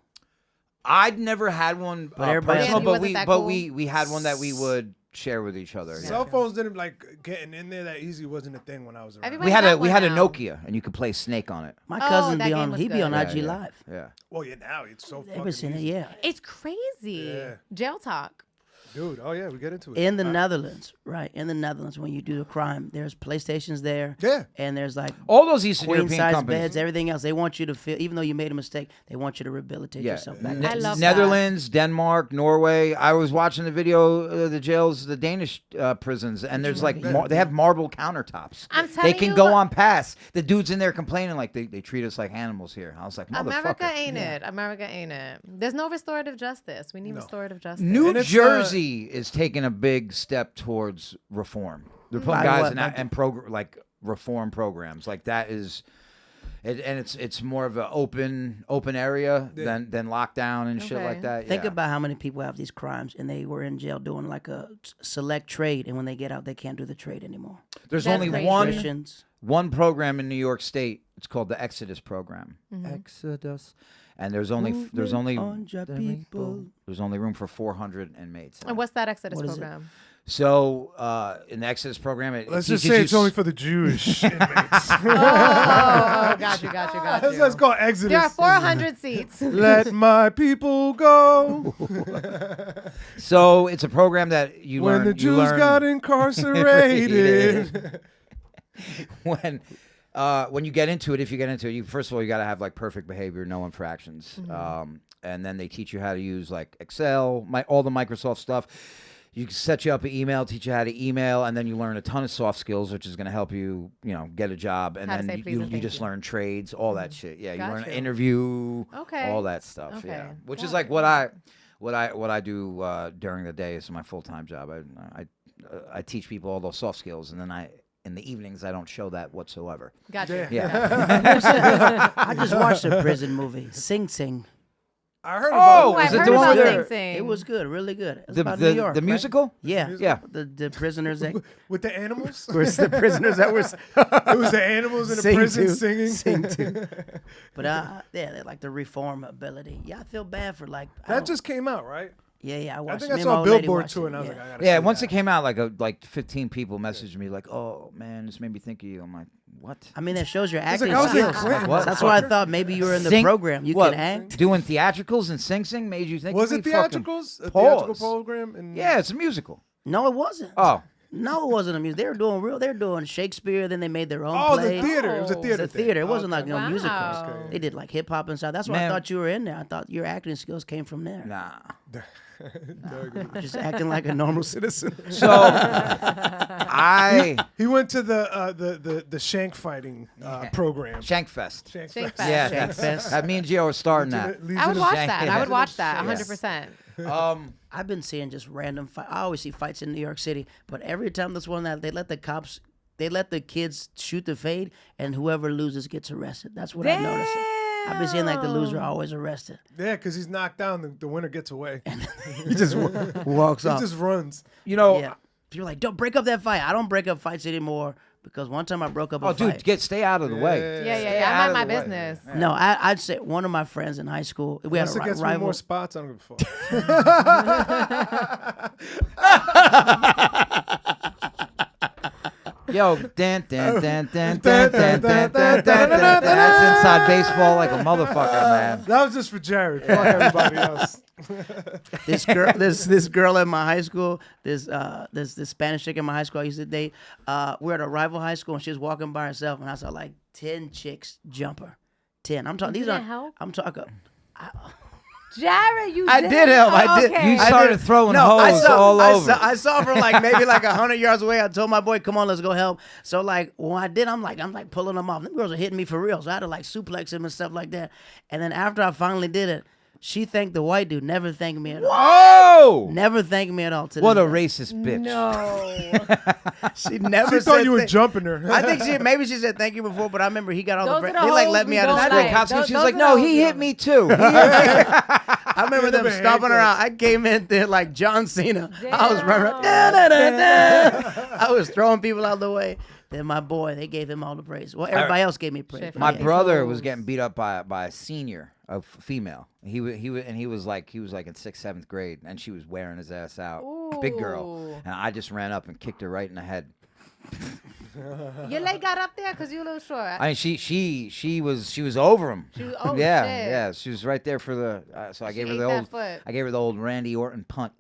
I'd never had one everybody else- personal, Yeah, he but wasn't that but cool. we had one that we would share with each other. Yeah. Cell phones didn't like getting in there that easy. Wasn't a thing when I was around. Everybody We had got we one had a now. Nokia, and you could play Snake on it. My Oh, cousin that be game on. was He be good. on Yeah, IG yeah, Live. Yeah. Well, yeah, now it's so fucking Ever seen it? easy. Yeah. It's crazy. Yeah. Jail talk. Dude, oh yeah, we get into it. In the Netherlands, right? In the Netherlands, when you do the crime, there's PlayStations there. Yeah. And there's like All those Eastern queen European size companies. beds, everything else. They want you to feel, even though you made a mistake, they want you to rehabilitate Yeah, yourself back. I love Netherlands, Denmark, Norway. I was watching the video, the jails, the Danish prisons, and there's like they have marble countertops. I'm They telling can you go what- on pass. The dude's in there complaining like they treat us like animals here. I was like, America motherfucker. ain't it. America ain't it. There's no restorative justice. We need restorative justice. New And it's, Jersey is taking a big step towards reform. They're putting By guys what? in Like- like reform programs. Like that is, and it's more of an open area than lockdown and shit Okay. like that. Think yeah. about how many people have these crimes and they were in jail doing like a select trade, and when they get out, they can't do the trade anymore. There's That's only crazy. Christians. one program in New York State. It's called the Exodus program. Exodus, and there's only on your people. there's only room for 400 inmates. And what's that Exodus What is it? program? So in the Exodus program, Let's teaches just say you it's only for the Jewish inmates. Got you. That's called Exodus. There are 400 seats. Let my people go. So it's a program that you When learn. the Jews got incarcerated. when you get into it, if you get into it, you first of all you got to have like perfect behavior, no infractions, and then they teach you how to use like Excel, all the Microsoft stuff. You can set you up an email, teach you how to email, and then you learn a ton of soft skills, which is going to help you, get a job. And How to then say please and you thank just you. learn trades, all that shit. Yeah, you learn Gotcha. interview, Okay. all that stuff. Okay. Yeah, which is like what I do during the day is my full-time job. I teach people all those soft skills, and then in the evenings I don't show that whatsoever. Gotcha. Yeah. I just watched a prison movie, Sing Sing. I heard about Oh, I've is it heard the one about where Sing they're- Sing. It was good, really good. It was the about New York, the right? musical? Yeah, Yeah. The prisoners that with the animals. were the prisoners that were It was the animals in the Sing prison to. singing. Sing to. But yeah, they like the reform ability. Yeah, I feel bad for like I That don't- just came out, right? yeah. I I watched. think me I and saw my a old lady billboard watched too, it, and I was yeah. like, I gotta Yeah, see once that. it came out, like 15 people messaged me like, "Oh man, this made me think of you." I'm like, "What?" I mean, that shows your It's acting like, I was in skills. Clinton. What? That's why I thought maybe you were in the Sing- program. You what, can act. Doing theatricals and Sing made you think Was of it me? Fucking theatricals? A pause. theatrical program? And Yeah, it's a musical. No, it wasn't. Oh, No, it wasn't a music. They were doing real. They were doing Shakespeare. Then they made their own Oh, the plays. theater. It was a Oh. It theater. was a thing. theater. It wasn't Okay. like no Wow. musicals. Okay. They did like hip hop and stuff. That's why I Man. thought you were in there. I thought your acting skills came from there. nah. Just acting like a normal citizen. So I He went to the shank fighting program. Shankfest. Shankfest. Yeah, Shankfest. me and Geo are starting that. I would watch Shank- that. I would watch that 100%. I've been seeing just random fights. I always see fights in New York City, but every time this one that they let the cops, they let the kids shoot the fade, and whoever loses gets arrested. That's what I've noticed. I've been seeing like the loser always arrested. Yeah, because he's knocked down. The winner gets away. He just walks He off. just runs. You know, Yeah. You're like, don't break up that fight. I don't break up fights anymore because one time I broke up a oh, fight. dude, stay out of the way. Yeah. out I of mind the my way. business. No, I'd say one of my friends in high school. We had Unless a it gets me rival. more spots, I don't give a fuck. Yo, dan. That's inside baseball like a motherfucker, man. That was just for Jared. Fuck everybody else. This girl in my high school, this Spanish chick in my high school I used to date. We're at a rival high school and she was walking by herself and I saw like 10 chicks jump her. 10. I'm talking. These didn't aren't. help? I'm talking. Jared, you I did help. I did. Okay. You started throwing hoes all over. I saw from like maybe like 100 yards away. I told my boy, "Come on, let's go help." So like when I did, I'm like pulling them off. Them girls are hitting me for real. So I had to like suplex him and stuff like that. And then after I finally did it, she thanked the white dude. Never thanked me at all. Oh! Never thanked me at all. To What a this day. racist bitch. No. She never She thought said you were thank- jumping her. I think maybe she said thank you before, but I remember he got all Those the are the they like hoes let me we out of don't school. like. Kopsky, she was like, Those no, are he the- hit me too. I remember them Those are stomping her out. handcuffs. I came in there like John Cena. I was running. Da-da-da-da. I was throwing people out of the way. Then my boy, they gave him all the praise. Well, everybody else gave me praise. Shit, My Yeah. brother Hoes. was getting beat up by a senior, a female. He was like in 6th, 7th grade, and she was wearing his ass out. Big girl, Ooh. and I just ran up and kicked her right in the head. Your leg got up there because you a little short. I mean, she was over him. She was- oh, yeah, shit. yeah. She was right there for the. So I She gave her ate the that old. foot. I gave her the old Randy Orton punt,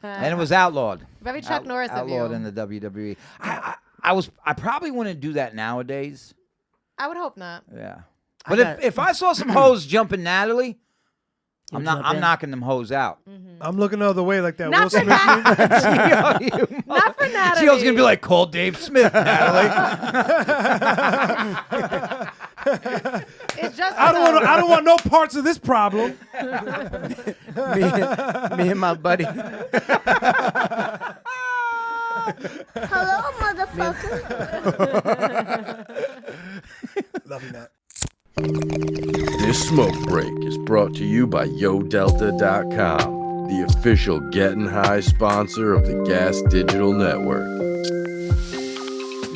and it was outlawed. Very Chuck Norris of you. Outlawed in the WWE. I probably wouldn't do that nowadays. I would hope not. Yeah, I but got- if I saw some hoes jumping Natalie, I'm jump in? knocking them hoes out. I'm looking the other way like that. Will Not for Smith. Natalie. Not for Natalie. She was gonna be like, call Dave Smith, Natalie. It's just I don't want no parts of this problem. me and my buddy. Hello, motherfucker. Love you, Nat. This smoke break is brought to you by YoDelta.com, the official Getting High sponsor of the Gas Digital Network.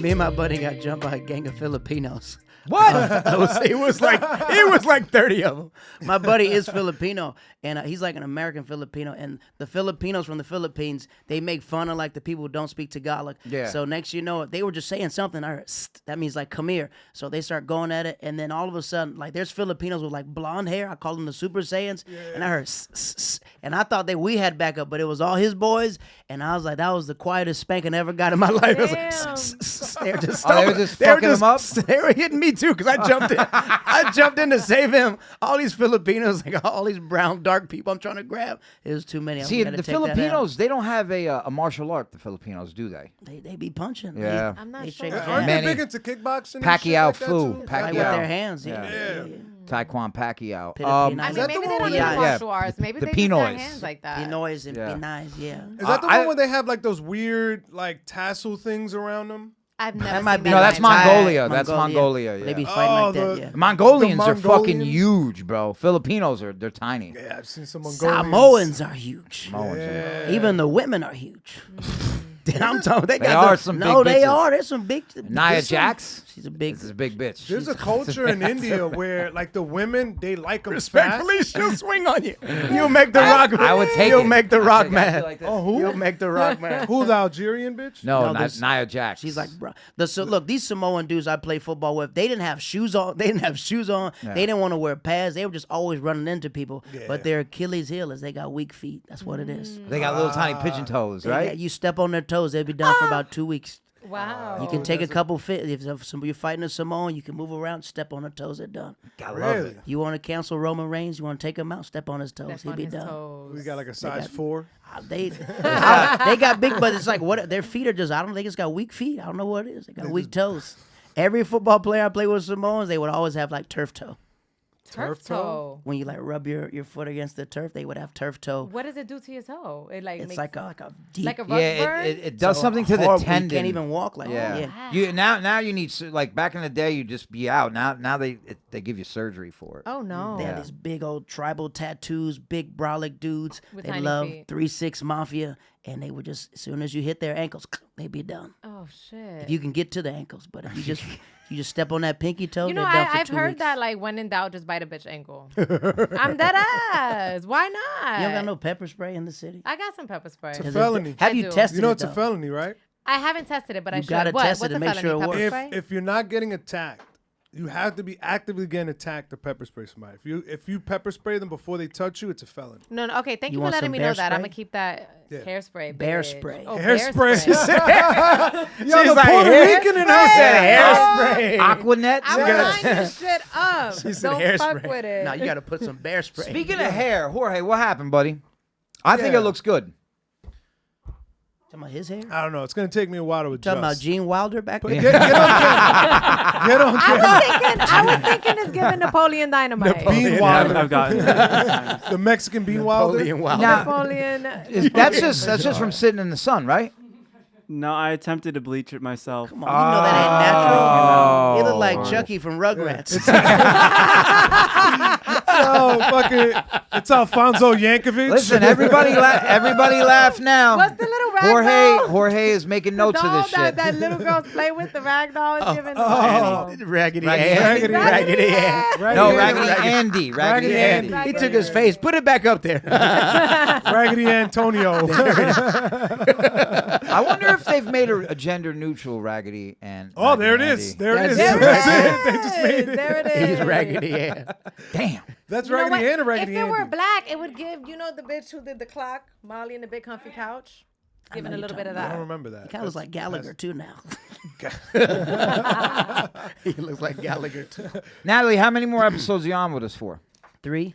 Me and my buddy got jumped by a gang of Filipinos. What? It was like 30 of them. My buddy is Filipino, and he's like an American Filipino. And the Filipinos from the Philippines, they make fun of like the people who don't speak Tagalog. Yeah. So next you know it, they were just saying something. I heard, "Sst," that means like come here. So they start going at it, and then all of a sudden, like there's Filipinos with like blonde hair. I call them the Super Saiyans, and I heard, "Sst, sst, sst," and I thought that we had backup, but it was all his boys. And I was like, that was the quietest spanking I ever got in my life. It was like, "Sst, sst, sst." They were just, they were just fucking him up? They were hitting me too, because I jumped in. I jumped in to save him. All these Filipinos, like all these brown, dark people I'm trying to grab. It was too many. See, the Filipinos, they don't have a martial art, the Filipinos, do they? They be punching. Yeah. I'm not They sure. shake Aren't they Manny- big into kickboxing? and Pacquiao shit like that, flew. too? Like with their hands. Yeah. Yeah. Taekwondo Pacquiao. Filipino. I Is mean, that maybe the they one don't where need they- martial arts. Maybe The they just got Pinoys. hands like that. Pinoys and Yeah. Pinais, yeah. Is that the I- one where they have like those weird like tassel things around them? I've never That seen might be No, that's Thai- Mongolia. That's Mongolia, They be yeah. fighting Oh, like that, the- yeah. Mongolians are fucking Mongolians? huge, bro. Filipinos they're tiny. Yeah, I've seen some Mongolians. Samoans are huge. Samoans are- Yeah. Even the women are huge. I'm talking. They are some big No, they bitches. are. There's some big. Nia there's some- Jax? She's a big. This is a big bitch. There's a culture in India where like the women they like them fat. Respectfully, she'll swing on you. You'll make the rock. I would take You'll it. make the I'd rock take it. I'd mad. be like this. Oh, who? You'll make the rock mad. Who, the Algerian bitch? No, No, not there's- Nia Jax. She's like, bro. Look, these Samoan dudes I play football with, they didn't have shoes on. They didn't want to wear pads. They were just always running into people. But their Achilles heel is they got weak feet. That's what it is. They got little tiny pigeon toes, right? You step on their toes, they'll be down for about 2 weeks. Wow. You can take a couple fit. If you're fighting a Samoan, you can move around, step on their toes, they're done. I love Really? it. You want to cancel Roman Reigns? You want to take him out? Step on his toes. Step He'll on be his done. toes. We got like a size got- 4. They got big, but it's like what their feet are just. I don't think it's got weak feet. I don't know what it is. They got weak toes. Every football player I play with Samoans, they would always have like turf toe. Turf toe. When you like rub your foot against the turf, they would have turf toe. What does it do to your toe? It like It's makes, like a deep. like a rug Yeah, burn? it does so something to the horrible, tendon. You can't even walk like Yeah. that. You now you need like back in the day you just be out. Now they give you surgery for it. Oh no. They have these big old tribal tattoos, big brolic dudes. With They tiny love feet. 3-6 Mafia, and they would just as soon as you hit their ankles, they be done. Oh shit. If you can get to the ankles, but if you just step on that pinky toe, You know, they're done for I've 2 heard weeks. that like when in doubt, just bite a bitch ankle. I'm dead ass. Why not? You don't got no pepper spray in the city. I got some pepper spray. It's a 'Cause felony. Have I you do. tested You know it, it's a though? felony, right? I haven't tested it, but I You should. gotta What? test it What's to a make felony? sure it Pepper works. spray? If you're not getting attacked, you have to be actively getting attacked to pepper spray somebody. If you pepper spray them before they touch you, it's a felony. No, no. Okay, thank You you for want letting some me bear know that. I'm spray? gonna keep that Yeah. hairspray. Bear bitch. spray. Oh, Hairspray. bear spray. Yo, the Puerto Rican in us. hairspray. Aquanet. I'm lining this shit up. She said Don't fuck hairspray. with it. Now you got to put some bear spray. Speaking of hair, Jorge, what happened, buddy? I think Yeah. it looks good. Talking about his hair. I don't know. It's gonna take me a while to adjust. Talking about Gene Wilder back But there. get on camera. Get on camera. I was thinking it's giving Napoleon Dynamite. Bean I've Wilder. gotten it. The Mexican Bean Wilder. Napoleon Wilder. Now, Napoleon. that's just from sitting in the sun, right? No, I attempted to bleach it myself. Come on, you know that ain't natural. You look like Chucky from Rugrats. Oh, fucking! It's Alfonso Yankovic. Listen, everybody laugh now. What's the little rag doll? Jorge is making notes of doll this shit. that little girls play with, the rag doll is giving. Raggedy Raggedy Ann. Raggedy Ann. No, Raggedy Andy. Raggedy Andy. He took his face. Put it back up there. Raggedy Antonio. I wonder if they've made a gender neutral Raggedy and. Oh, there it Raggedy is. Andy. There it is. That's That's it. it. They just made it. There it is. He's Raggedy Ann. Damn. That's You know Raggedy what? Ann or Raggedy If it were Andy? black, it would give, you know, the bitch who did the clock, Molly in the big comfy couch, giving a you're little bit of I don't that. remember that. He kind of looks like Gallagher too now. He looks like Gallagher too. Natalie, how many more episodes are you on with us for? 3.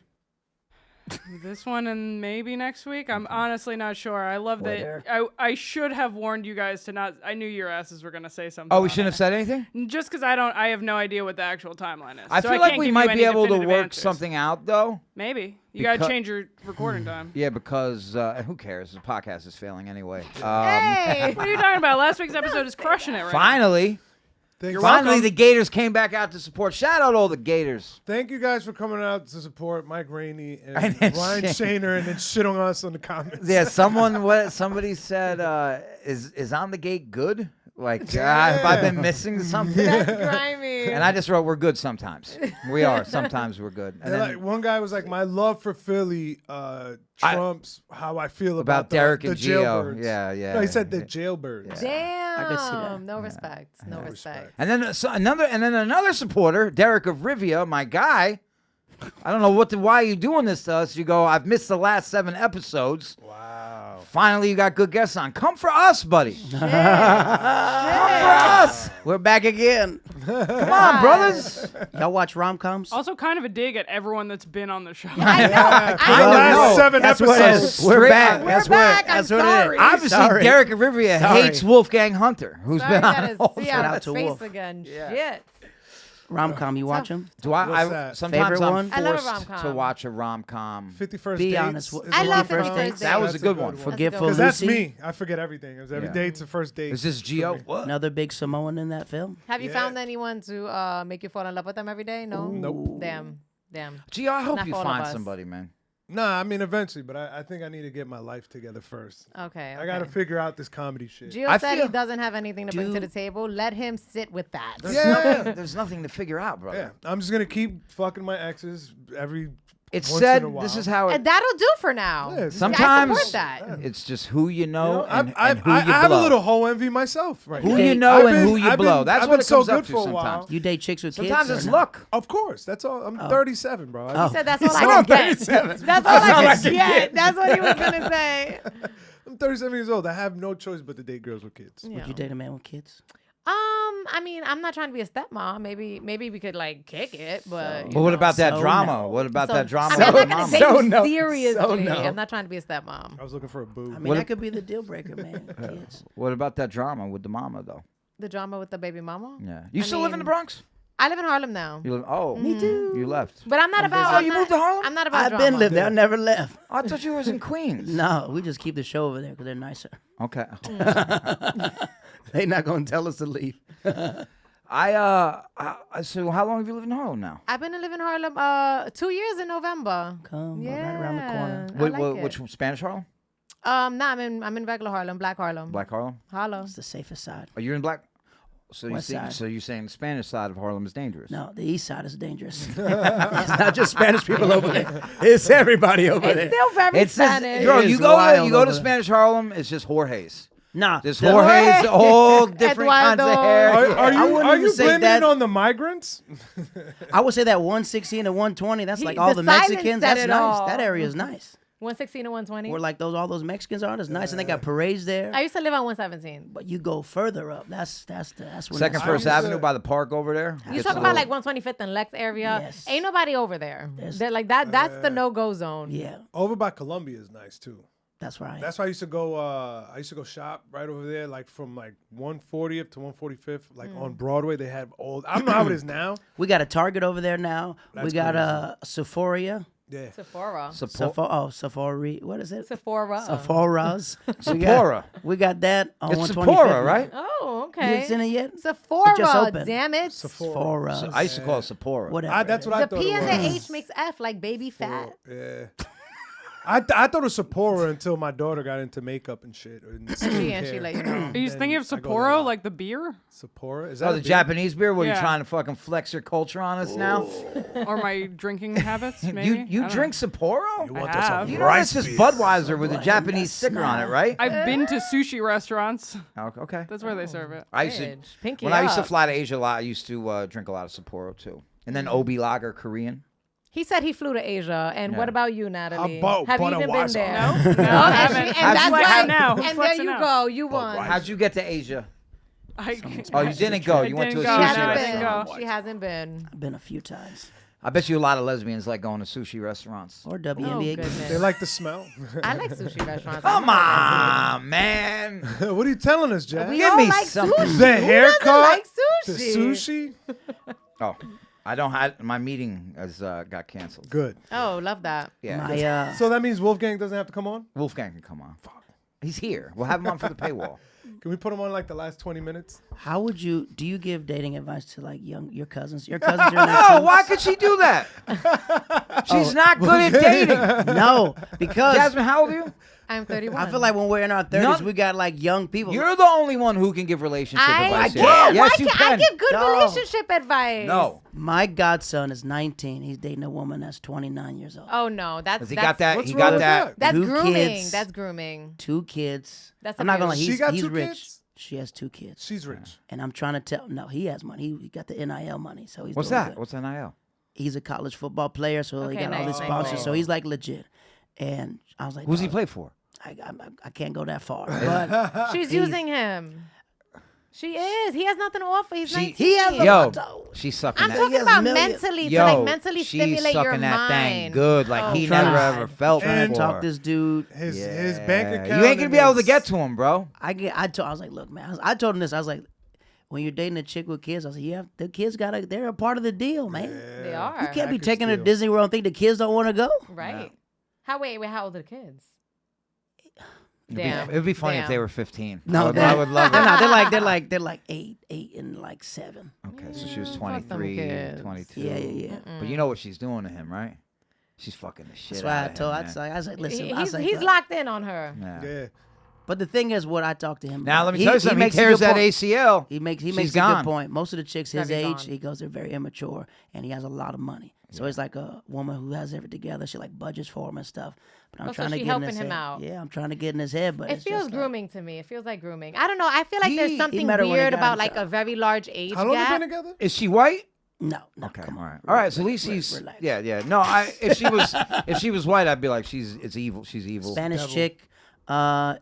This one and maybe next week. I'm honestly not sure. I love Whatever. that. I should have warned you guys to not. I knew your asses were gonna say something. Oh, we on shouldn't have said anything? it. Just because I have no idea what the actual timeline is. I So feel like can't we give you might be any able to definitive work answers. something out, though. Maybe you gotta Because- change your recording time. Yeah, because who cares? The podcast is failing anyway. Hey! What are you talking about? Last week's episode is crushing it right now. Finally, Thank, finally, the Gators came back out to support. Shout out all the Gators. thank you guys for coming out to support Mike Rainey And and then Ryan Shane. Shaner and then shit on us on the comments. Yeah, somebody said is On the Gate good? Like, have I been missing something? That's grimy. And I just wrote, we're good sometimes. We are. Sometimes we're good. And They're then like, one guy was like, my love for Philly trumps how I feel about the, Derek the and Geo. jailbirds. Yeah. No, he said the jailbirds. Damn. I could see that. No respect. No respect. And then another supporter, Derek of Rivia, my guy. I don't know why are you doing this to us. You go, I've missed the last 7 episodes. Wow. Finally, you got good guests on. Come for us, buddy. Come for us. We're back again. Come on, brothers. Y'all watch rom-coms? Also, kind of a dig at everyone that's been on the show. I know. For the last 7 That's what it episodes. is. We're back. We're That's back. what. That's I'm what sorry. it is. Obviously, Sorry. Derek of Rivia Sorry. hates Wolfgang Hunter, who's Sorry, been on. gotta all see the- out out his to face Wolf. again. Yeah. Shit. Rom-com, you watch them? Do I? What's that? Sometimes Favorite I'm one? I love a forced rom-com. to watch a rom-com. 51st Be Dates. honest. is I a love rom-com. 51st Dates. That was That's a good one. Forgetful Because that's Lucy. me. I forget everything. It was every Yeah. date's the first date. Is this Geo? What? Another big Samoan in that film? Have you Yeah. found anyone to make you fall in love with them every day? No. Nope. Damn. Geo, I hope Not you for all of find us. somebody, man. Nah, I mean, eventually, but I think I need to get my life together first. Okay. I got to figure out this comedy shit. Gio I said feel- he doesn't have anything to bring to Dude. the table. Let him sit with that. There's nothing to figure out, brother. Yeah, I'm just going to keep fucking my exes every It's once said in a while. this is how it. And that'll do for now. Yeah, I Sometimes support that. it's just who you know, I and who I you have a blow. little hoe envy myself right Who now. you know I've and who you I've blow. That's I've what been it so comes good up to for a while. sometimes. You date chicks with Sometimes kids? it's or not? luck. Of course, that's all. I'm 37, bro. Oh. He said that's all I can get. That's all I can get. That's what he was gonna say. I'm 37 years old. I have no choice but to date girls with kids. Would you date a man with kids? I mean, I'm not trying to be a stepmom. Maybe we could like kick it, but. you But what know. about that So drama? no. What about So- that drama? I mean, I'm with not gonna mama? say So you no. seriously. So no. I'm not trying to be a stepmom. I was looking for a boo. I mean, that could be the deal breaker, man. Kids. What about that drama with the mama though? The drama with the baby mama. Yeah, you I still live in the mean, Bronx? I live in Harlem now. You live, me too. You left. But I'm not about. Oh, I'm you not- moved to Harlem? I'm not about I've drama. been lived there. I never left. Oh, I thought you was in Queens. No, we just keep the show over there because they're nicer. Okay. They're not going to tell us to leave. So how long have you lived in Harlem now? I've been living in Harlem 2 years in November. Come Yeah, right around the corner. I like it. Which Spanish Harlem? No, I'm in regular Harlem, Black Harlem. Black Harlem? Harlem. It's the safest side. Are you in Black? So West side. you're saying the Spanish side of Harlem is dangerous? No, the east side is dangerous. It's not just Spanish people over there. It's everybody over It's there. still very It's just, Spanish. girl, It you is go wild to over Spanish Harlem, it's just Jorge's. Nah, There's the- Jorge's, all different kinds of Eduardo. hair. Are I wouldn't you even say blaming that. it on the migrants? I would say that 160 and the 120, that's like The all the silence Mexicans. said That's it nice. all. That area is nice. 116 to 120. Where like all those Mexicans are, that's nice. And they got parades there. I used to live on 117. But you go further up. That's when Second that's First I was, Avenue by the park over there. You Gets talk a about little- like 125th and Lex area. Yes. Ain't nobody over there. There's- They're like that. That's the no-go zone. Yeah, Over by Columbia is nice too. that's right. That's why I used to go. I used to go shop right over there, like from like 140th to 145th, like on Broadway. They had old. I don't know how it is now. We got a Target over there now. We That's got crazy. a Sephora. Yeah. Sephora. Sephora. What is it? Sephora. Sephora's. Sephora. We got that on It's 125th. Sephora, right? Oh, You okay. ain't seen it yet? Sephora. just opened. Damn it. Sephora. So I used to call it Sephora. Whatever. That's what The I thought. P it and the was. H makes F, like baby fat. Yeah. I thought it was Sephora until my daughter got into makeup and shit. And And she let you know. Are you Then thinking of I go Sapporo, there. like the beer? Sephora? Is that Oh, a the beer? Japanese beer? What, are you Yeah. trying to fucking flex your culture on us now? Or my drinking habits, maybe? You I don't drink know. Sapporo? You want I us have. some You know rice it's just beer. Budweiser with a Japanese sticker on it, right? I've been to sushi restaurants. Oh, okay. That's where they serve it. I used to, Bitch, pinky when I used to up. fly to Asia a lot, I used to drink a lot of Sapporo too. And then Obi Lager Korean. He said he flew to Asia. And what about you, Natalie? about Have you even been Budweiser? there? No, Oh, I and haven't. she- and that's Who's why. flexing now? Who's And there flexing you now? go. You won. How'd you get to Asia? I, Oh, you didn't go. I You went to a didn't She go. sushi No, I hasn't didn't restaurant. go. been. She hasn't been. I've been a few times. I bet you a lot of lesbians like going to sushi restaurants. Or Oh, WNBA. goodness. They like the smell. I like sushi restaurants. Come on, man. What are you telling us, Jack? We Give all me like something. sushi. The Who doesn't haircut, like the sushi? sushi. Oh, I don't have my meeting has got canceled. Good. Oh, love that. Yeah, My, So that means Wolfgang doesn't have to come on? Wolfgang can come on. He's here. We'll have him on for the paywall. Can we put him on like the last 20 minutes? how would you, do you give dating advice to like your cousins? Your cousins are in their No, teens? why could she do that? She's not good at dating. No, because Jasmine, how old are you? I'm 31. I feel like when we're in our 30s, None- we got like young people. You're the only one who can give relationship advice. here. can't. Yes, Why you can't I can. give good No. relationship advice? No. My godson is 19. He's dating a woman that's 29 years old. Oh no, that's Has he that's, got that? What's He wrong got with that. that? That's Two grooming. kids. That's grooming. 2 kids. That's I'm not gonna lie. abuse. He's, She got he's 2 rich. kids? She has 2 kids. She's rich. And I'm trying to tell. No, he has money. He got the NIL money, so he's What's doing that? good. What's NIL? He's a college football player, so he Okay, got all nice, these nice, sponsors. nice. So he's like legit. And I was like, Who's he "Dog, play for? I can't go that far, but She's using him. She is. He has nothing to offer. He's 19. he has a Yo, lot. she's sucking I'm that. talking has about millions. mentally Yo, to like mentally she's stimulate your sucking that thing mind. good, like Oh, he trying never to- ever felt Trying to before. talk this dude. His Yeah. bank account. You ain't gonna be able to and get his- to him, bro. I was like, look, man. I told him this. I was like, when you're dating a chick with kids, I was like, yeah, the kids they're a part of the deal, man. They are. You can't be Package taking her to deal. Disney World and think the kids don't want to go. Right. Wait, how old are the kids? It'd be funny if they Damn. were 15. No, I would love They're it. not. They're like 8 and like 7. Okay, so she was fuck them 23, kids. 22. Yeah. But you know what she's doing to him, right? She's fucking the shit That's why out I of told. him, I man. was like, listen. I was like, He's look. locked in on her. Yeah. Yeah. But the thing is, what I talked to him. Now about, let me tell you something. He makes a tears good that point. ACL. He makes She's a good gone. point. Most of the chicks his Gotta be age, gone. he goes, they're very immature, and he has a lot of money. So it's like a woman who has everything together. She like budgets for him and stuff. But I'm Oh, so trying to she get in helping his him head. out. Yeah, I'm trying to get in his head, but It it's feels just grooming to me. It feels like grooming. I don't know. I feel like He there's something met her when he weird got about him like shot. a very large age How long you gap. been together? Is she white? No, Okay, come all on. right. All right, so at least he's relax. yeah. No, if she was white, I'd be like it's evil. She's evil. Spanish chick.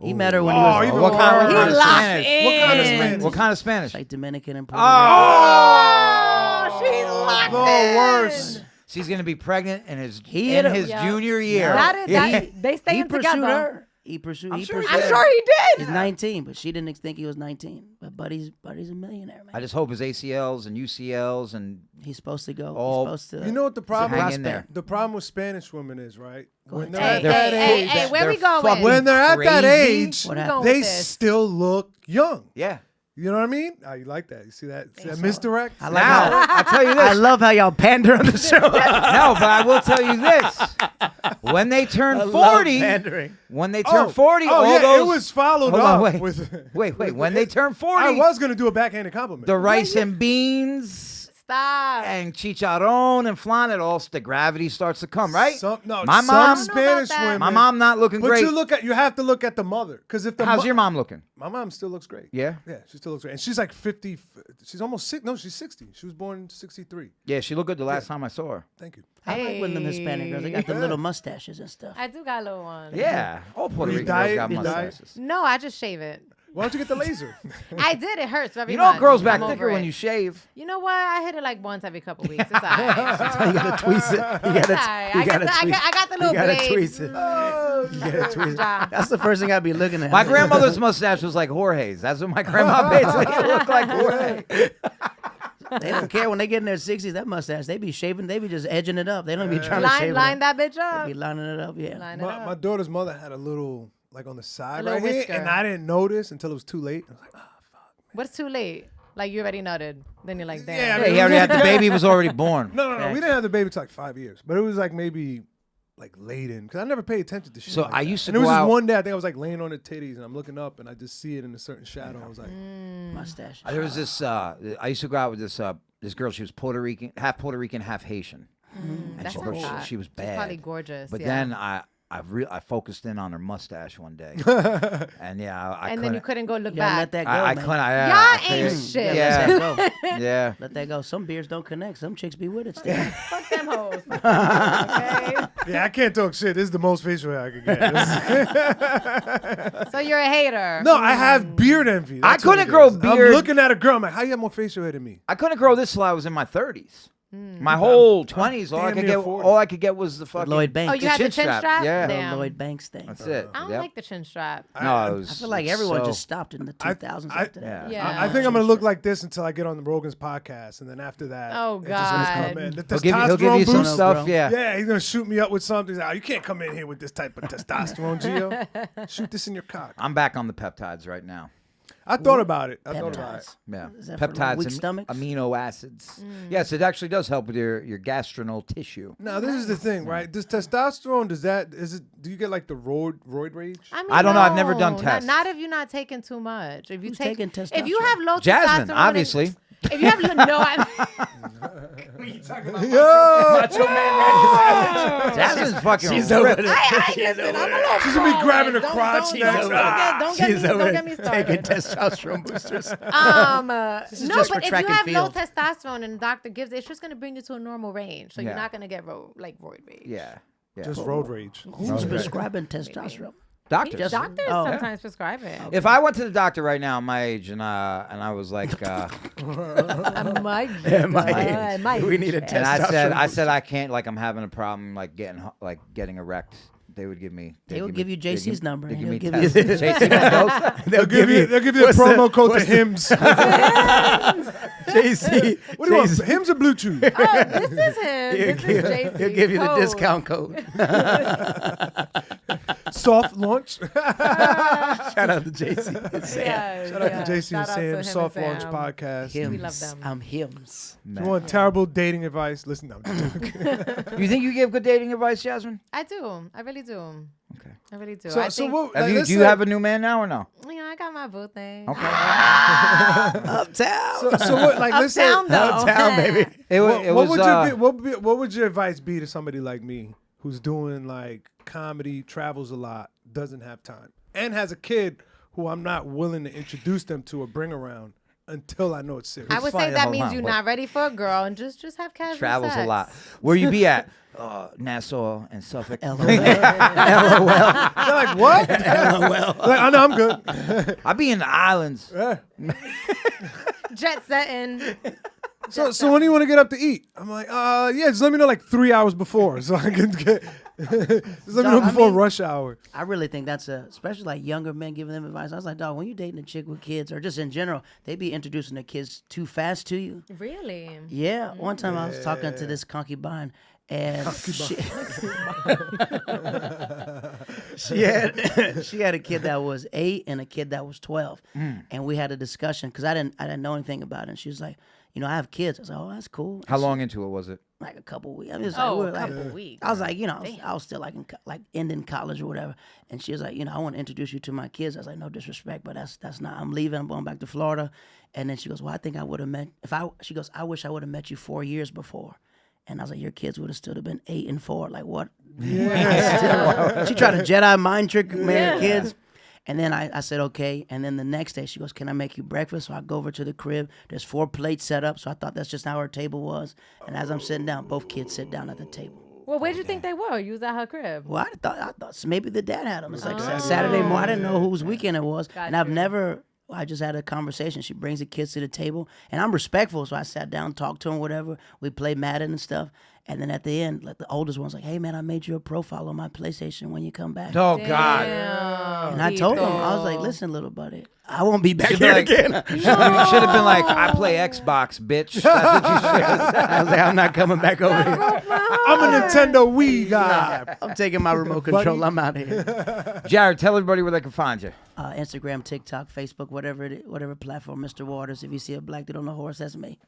He met her when he Oh, was even what kind worse. of He locked Spanish? in. What kind of Spanish? What kind of Spanish? like Dominican and Puerto Oh, she's locked The in. worst. She's gonna be pregnant in his He hit her- Yeah. junior year. They stay He in pursued together. her. He pursued. I'm he sure he pursued did. I'm sure he did. He's 19, but she didn't think he was 19. But Buddy's a millionaire, man. I just hope his ACLs and UCLs and He's supposed to go. Oh, He's supposed to. You know what the problem hang is? in there. The problem with Spanish women is, right? When they're Hey, at hey, that hey, age, hey, where we they're going? fucking when they're at that crazy. age, What We happened? going they with this? still look young. Yeah. You know what I mean? Oh, you like that? You see that? See that misdirect? I like Now how, I'll tell you I this. love how y'all pander on the show. No, but I will tell you this. When they turn 40, when they turn 40, oh all yeah, those it was followed Hold up on, wait. with. wait. When they turn 40, I was gonna do a backhanded compliment. the rice and beans Stop. and chicharron and flan, the gravity starts to come, right? No, My some mom- Spanish that. women. My mom not looking But great. you have to look at the mother, because if the How's your mom looking? My mom still looks great. Yeah. Yeah, she still looks great, and she's like 50. She's almost six. No, she's 60. She was born in 63. Yeah, she looked good the last time I saw her. Thank you. I like when them Hispanic girls. They got the little mustaches and stuff. I do got a little one. Yeah, all Puerto You Rican girls diet? got You diet? mustaches. No, I just shave it. Why don't you get the laser? I did. It hurts very You know, much. it grows back I'm thicker over when it. you shave. You know what? I hit it like once every couple weeks. It's all right. You gotta tweeze it. You It's gotta. all right. You I gotta got the- tweeze. I got the little You gotta blades. tweeze it. You gotta tweeze it. That's the first thing I'd be looking at. My grandmother's mustache was like Jorge's. That's what my grandma basically looked like Jorge. They don't care when they get in their 60s. That mustache, they be shaving. They be just edging it up. They don't be trying to shave Line it. that bitch They up. be lining it up. Yeah. Line it my up. daughter's mother had a little, like on the side little right here, whisker. and I didn't notice until it was too late. I was like, oh, What's too late? Like you already nutted. Then you're like, damn. Yeah, I Yeah, mean, he already had the baby was already born. no. We didn't have the baby till like 5 years, but it was like maybe like late in, because I never paid attention to shit. So like I that. used to and it go was just out- one day. I think I was like laying on the titties, and I'm looking up, and I just see it in a certain shadow. I was like, Mustache. There was this. I used to go out with this girl. She was Puerto Rican, half Haitian, and That she, sounds hot. she was She's bad. probably gorgeous. But yeah. then I focused in on her mustache one day, and yeah, I and then you couldn't go look You gotta let back. that go, I man. couldn't. Y'all I ain't couldn't- shit. Yeah, Let that go. yeah. Let that go. Some beers don't connect. Some chicks be with it still. Fuck them hoes. Fuck them hoes, okay? yeah, I can't talk shit. This is the most facial hair I could get. So you're a hater. No, I have beard envy. I That's what couldn't it grow is. beard. I'm looking at a girl. I'm like, how you have more facial hair than me? I couldn't grow this till I was in my 30s. My whole 20s, damn near 40. all I could get was the fucking Lloyd Banks. Oh, you had the chin strap? Yeah. Damn. Lloyd Banks thing. That's it. I don't Yep. like the chin strap. No, it was, I feel like it's everyone so- just stopped in the 2000s after that. Yeah. I think I'm gonna look like this until I get on the Rogan's podcast, and then after that, Oh, it's just gonna God. come in. The He'll give you testosterone some boost. stuff. Yeah. Yeah, he's gonna shoot me up with something. He's like, oh, you can't come in here with this type of testosterone, Geo. Shoot this in your cock. I'm back on the peptides right now. I thought about it. I thought about it. Peptides. Yeah, Is that for, like, peptides weak and stomachs? amino acids. Yes, it actually does help with your gastrointestinal tissue. Now this is the thing, right? Does testosterone? Do you get like the roid rage? I mean, I don't know. I've never done no, tests. Not if you're not taking too much. If you Who's take, taking if you testosterone? have low Jasmine, testosterone, obviously. If you have Jasmine's fucking. She's ripped. over there. listen, I'm a little She's gonna be grabbing her Don't- crotch don't- next. Don't get me taking started. testosterone boosters. No, just for but if track you and have low field. testosterone and the doctor gives it, it's just gonna bring you to a normal range. So Yeah. you're not gonna get roid rage. Yeah. Just road rage. Who's prescribing testosterone? Doctors. Just- Doctors Oh. sometimes prescribe it. If I went to the doctor right now, my age, and I was like, We need a and I said I can't, like I'm having a problem, like getting erect. They would give me. They will give you JC's number, They and give me he'll give you- tests. JC got those? They'll give you the promo code to HIMS. JC. What do you want? HIMS or Bluetooth? Oh, this is him. This is JC. He'll give you the discount code. Soft launch. Shout out to JC. Shout out to JC and Sam, Soft Launch Podcast. Hims. We love them. I'm Hims. If you want terrible dating advice, listen. No, I'm just joking. You think you give good dating advice, Jasmine? I do. I really do. Okay. I really do. So, I so think, what? Have like, you, let's do you say- have a new man now or no? you know, I got my boo thing. Okay. Uptown. So what? Like, let's say. Uptown though. Uptown, baby. It was. What would your advice be to somebody like me who's doing like comedy, travels a lot, doesn't have time, and has a kid who I'm not willing to introduce them to or bring around until I know it's serious? I would Fine, say that hold means on, you're wait. not ready for a girl and just have casual Travels sex. a lot. Where you be at? Nassau and Suffolk. LOL. They're like, what? LOL. Like, I know I'm good. I be in the islands. Jet setting. So when do you want to get up to eat? I'm like, yeah, just let me know like 3 hours before so I can get. Just let me know I before mean- rush hour. I really think that's especially like younger men giving them advice. I was like, dog, when you dating a chick with kids or just in general, they be introducing their kids too fast to you. Really? Yeah. One time I was talking to this concubine and she had a kid that was 8 and a kid that was 12. And we had a discussion because I didn't know anything about it. And she was like, you know, I have kids. I was like, oh, that's cool. How long into it was it? Like a couple weeks. I mean, it's Oh, like, a couple weeks. I was like, you know, I was still like ending college or whatever. And she was like, you know, I want to introduce you to my kids. I was like, no disrespect, but that's not. I'm leaving. I'm going back to Florida. And then she goes, well, I think I would have met she goes, I wish I would have met you 4 years before. And I was like, your kids would have still been 8 and 4. Like what? Yeah. She tried to Jedi mind trick married kids. And then I said, okay. And then the next day she goes, can I make you breakfast? So I go over to the crib. There's 4 plates set up. So I thought that's just how her table was. And as I'm sitting down, both kids sit down at the table. Well, where'd you think they were? You was at her crib. Well, I thought so maybe the dad had them. It's like Saturday morning. I didn't know whose weekend it was. And I've never, I just had a conversation. She brings the kids to the table. And I'm respectful. So I sat down, talked to them, whatever. We played Madden and stuff. And then at the end, like the oldest one's like, hey, man, I made you a profile on my PlayStation when you come back. Oh God! And I told him, I was like, listen, little buddy, I won't be back Should here be like- again. You should have been like, I play Xbox, bitch. That's what you should have said. I was like, I'm not coming back over here. I'm a Nintendo Wii guy. I'm taking my remote control. I'm out of here. Jared, tell everybody where they can find you. Instagram, TikTok, Facebook, whatever platform. Mr. Waters. If you see a black dude on a horse, that's me.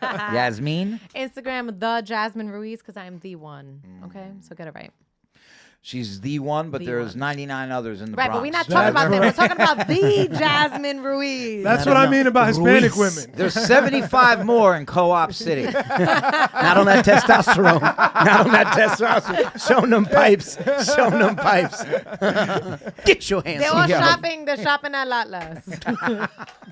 Yasmine? Instagram, the Jasmine Ruiz, because I'm the one. Okay, so get it right. She's the one, but The there's one. 99 others in the Right, Bronx. but we're not talking about them. We're talking about the Jasmine Ruiz. That's what I mean about Hispanic women. There's 75 more in Co-op City. Not on that testosterone. Not on that testosterone. Show them pipes. Show them pipes. Get your hands They're all together. shopping. They're shopping at lot less. Stop.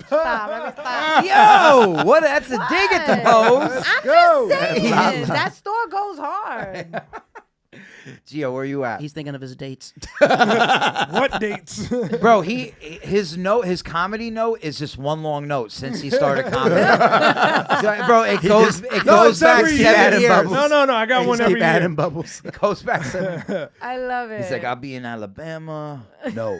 Let me stop. Yo, what? That's a dig at the hoes. I'm just saying. That store goes hard. Gio, where you at? He's thinking of his dates. What dates? Bro, his comedy note is just one long note since he started comedy. Bro, it goes back every 7 year. years. No, I got one every Keep adding year. bubbles. It goes back 7 years. I love it. He's like, I'll be in Alabama. No.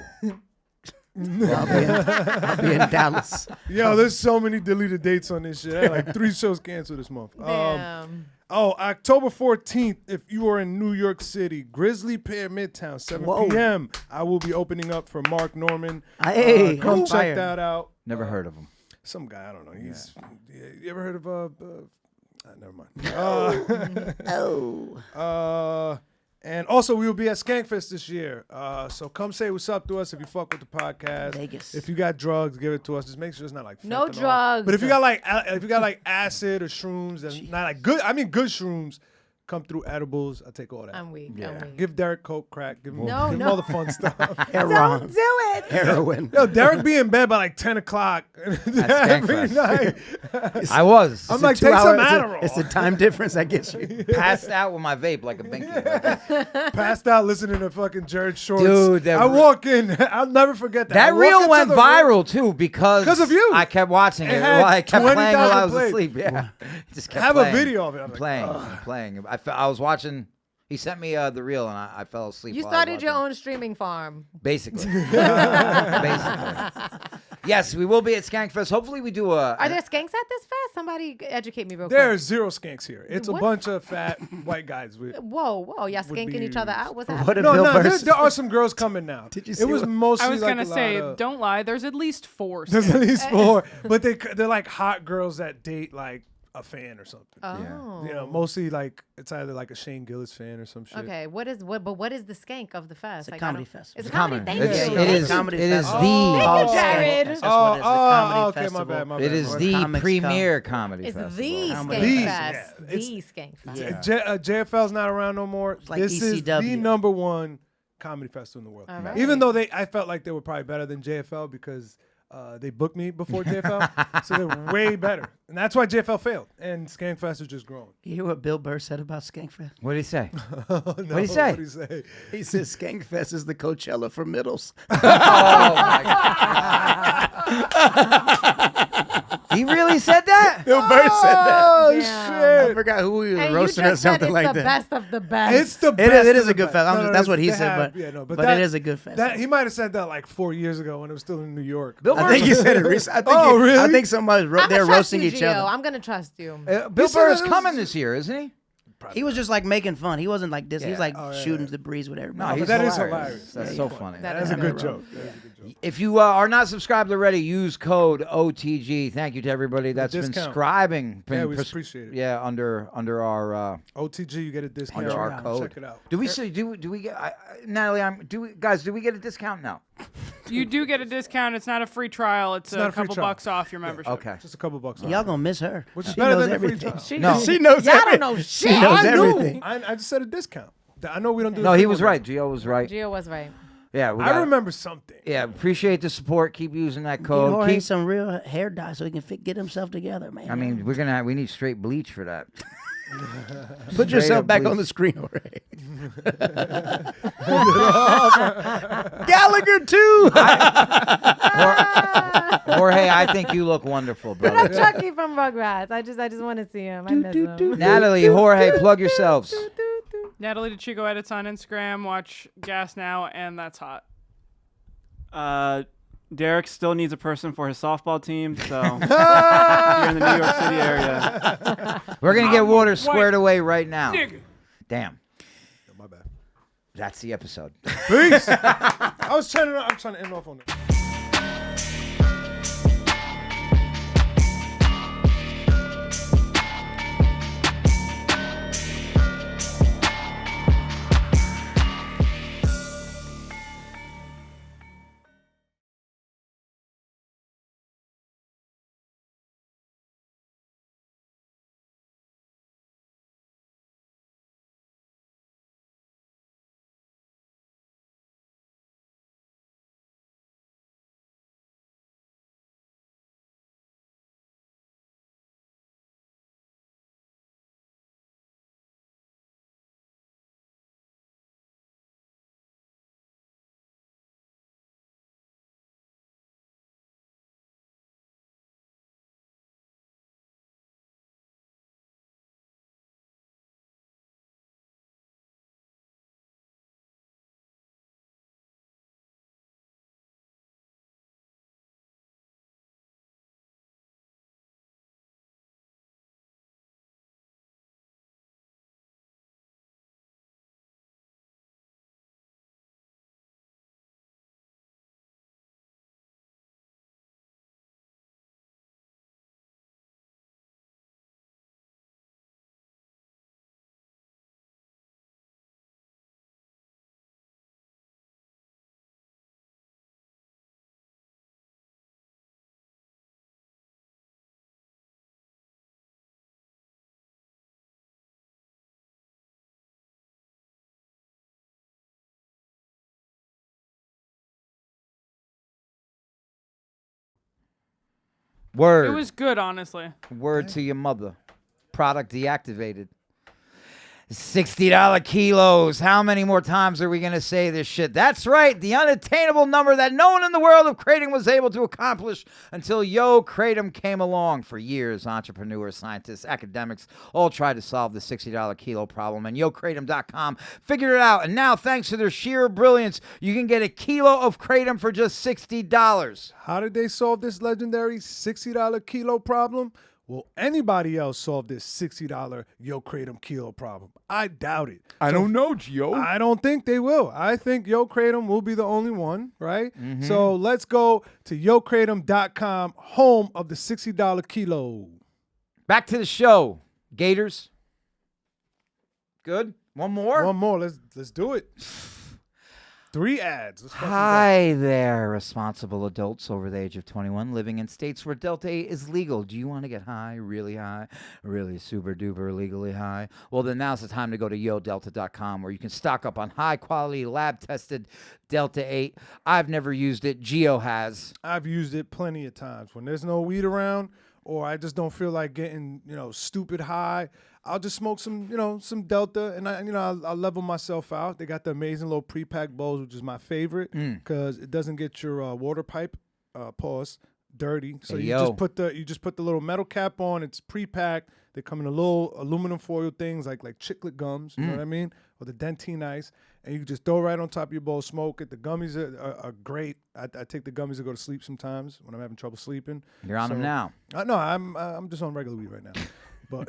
I'll be in Dallas. Yo, there's so many deleted dates on this shit. I had like 3 shows canceled this month. Damn. October 14th, if you are in New York City, Grizzly Pear Midtown, 7 Whoa. p.m. I will be opening up for Mark Norman. Hey, Come fire. check that out. Never heard of him. Some guy, I don't know. He's. You ever heard of never mind. And also, we will be at Shankfest this year. So come say what's up to us if you fuck with the podcast. Vegas. If you got drugs, give it to us. Just make sure it's not like No fentanyl. drugs. But if you got like acid or shrooms, and not like good. I mean good shrooms. Come through edibles. I take all that. I'm weak. Yeah. I'm weak. Give Derek coke, crack. Give him, No, give him no. all the fun stuff. Heroin. Do it. Heroin. Yo, Derek be in bed by like 10 o'clock every Skankfest. night. I was. I'm like, 2 take some hours. Adderall. It's the time difference that gets you. Passed out with my vape like a binky. Passed out listening to fucking Jared Shorts. Dude, that I walk in. I'll never forget that. I That walk reel into went the room. viral too because 'Cause of you. I kept watching it. It had Well, I kept playing while I 20,000 was plays. asleep. Yeah, just kept I have playing, a video of it. I'm like, playing. I was watching. He sent me the reel and I fell asleep. You while I was started your watching. own streaming farm. Basically. Basically. Yes, we will be at Skankfest. Hopefully, we do a. Are there skanks at this fest? Somebody educate me real There's 0 skanks here. It's a What? bunch of fat white guys. With, quick. Whoa, y'all skanking each other out? What's that? What a no, Bill no, Burr. there are some girls coming now. Did you It see was what- mostly I was like gonna a say, lot of, don't lie. There's at least 4. There's at skanks. least 4, but they're like hot girls that date like a fan or something. Oh. You know, mostly like it's either like a Shane Gillis fan or some shit. Okay, what is the skank of the fest? It's a I comedy don't- fest. It's a It's comedy. comedy. Thank It's- you. it is- Comedy it is festival. the- Thank you, Called Jared. That's what it is. The comedy okay, festival. my bad, my It bad. is Where the comics premier comedy It's festival. the Comedy skank These, fest. yeah. The skank fest. Yeah. JFL's not around no more. like This is the ECW. #1 comedy festival in the world. All right. Even though I felt like they were probably better than JFL because they booked me before JFL, so they're way better, and that's why JFL failed. And Skankfest is just growing. You hear what Bill Burr said about Skankfest? What did he say? No, What'd he say? What'd he say? He says Skankfest is the Coachella for middles. Oh my God. He really said that? Bill Burr said that. Oh Damn. I shit! forgot who he was And you roasting or just said something it's like the that. best of the best. It's the It best. is of a the good best. fest. That's what he they said, have- but yeah, no, but that, it is a good fest. That he might have said that like 4 years ago when it was still in New York. Bill I Burr, think he said it recently. I think Oh, really? I think somebody I'm they're gonna trust roasting you, each Gio. other. I'm gonna trust you. Bill said Burr it is was- coming this year, isn't he? He was just like making fun. He wasn't like this. He was Yeah. like shooting the breeze with No, everybody. he's that is hilarious. hilarious. That's Yeah, so he's funny. That That's is a good hilarious. joke. That's a good joke. If you are not subscribed already, use code OTG. Thank you to everybody that's been discount. subscribing. Yeah, we appreciate it. Yeah, under our. OTG, you get a discount. Under our Check code. it out. Do we say do we get Natalie? Do we get a discount now? You do get a discount. It's not a free trial. It's not a a free couple trial. bucks off your membership. Okay. Just a couple bucks. Y'all gonna miss her. Which is She better knows than the free everything. trial. No. She knows Y'all don't everything. know She shit. knows I knew. everything. I just said a discount. I know we don't do. No, the he free was one. right. Gio was right. Gio was right. Yeah, we I got- remember something. Yeah, appreciate the support. Keep using that Give code. Jorge Keep. some real hair dye so he can get himself together, man. I mean, we need straight bleach for that. put yourself up back bleach. on the screen, Jorge. Gallagher too. Jorge, I think you look wonderful, But brother. Chucky from Rugrats. I just want to see him. I miss him. Natalie, Jorge, plug yourselves. Natalie DeChico edits on Instagram. Watch Gas Now, and that's hot. Derek still needs a person for his softball team, so if you're in the New York City area. We're gonna get water squared away right now. Nigga. Damn, My bad. that's the episode. Peace. I'm trying to end off on it. Word. It was good, honestly. Word to your mother. Product deactivated. $60 kilos. How many more times are we going to say this shit? That's right. The unattainable number that no one in the world of kratom was able to accomplish until Yo Kratom came along. For years, entrepreneurs, scientists, academics all tried to solve the $60 kilo problem, and YoKratom.com figured it out. And now, thanks to their sheer brilliance, you can get a kilo of kratom for just $60. How did they solve this legendary $60 kilo problem? Will anybody else solve this $60 Yo Kratom kilo problem? I doubt it. I don't know, Geo. I don't think they will. I think Yo Kratom will be the only one, right? So let's go to YoKratom.com, home of the $60 kilo. Back to the show. Gators. Good. One more? One more. Let's do it. 3 ads. Let's fucking go. Hi there, responsible adults over the age of 21 living in states where Delta 8 is legal. Do you want to get high, really super duper legally high? Well, then now's the time to go to YoDelta.com where you can stock up on high quality lab tested Delta 8. I've never used it. Geo has. I've used it plenty of times. When there's no weed around or I just don't feel like getting, stupid high, I'll just smoke some Delta, and I'll level myself out. They got the amazing little pre-packed bowls, which is my favorite because it doesn't get your water pipe dirty. So Hey, you just put the little metal cap on. It's pre-packed. They come in a little aluminum foil things like chiclet gums. You know what I mean? Or the dentine ice, and you can just throw it right on top of your bowl, smoke it. The gummies are great. I take the gummies to go to sleep sometimes when I'm having trouble sleeping. You're on them now. No, I'm just on regular weed right now. But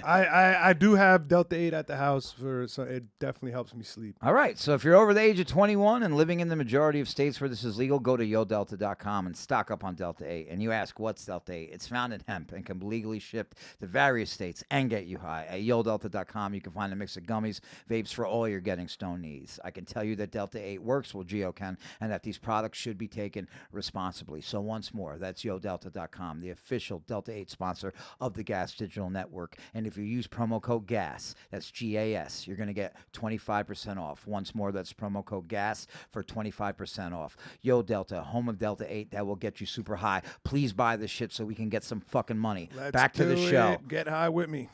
I do have Delta 8 at the house, so it definitely helps me sleep. All right, so if you're over the age of 21 and living in the majority of states where this is legal, go to YoDelta.com and stock up on Delta 8. And you ask, what's Delta 8? It's found in hemp and can be legally shipped to various states and get you high. At YoDelta.com, you can find a mix of gummies, vapes for all your getting stone needs. I can tell you that Delta 8 works, well, Geo can, and that these products should be taken responsibly. So once more, that's YoDelta.com, the official Delta 8 sponsor of the Gas Digital Network. And if you use promo code GAS, that's GAS, you're going to get 25% off. Once more, that's promo code GAS for 25% off. Yo Delta, home of Delta 8, that will get you super high. Please buy this shit so we can get some fucking money. Let's Back to the do show. it. Get high with me.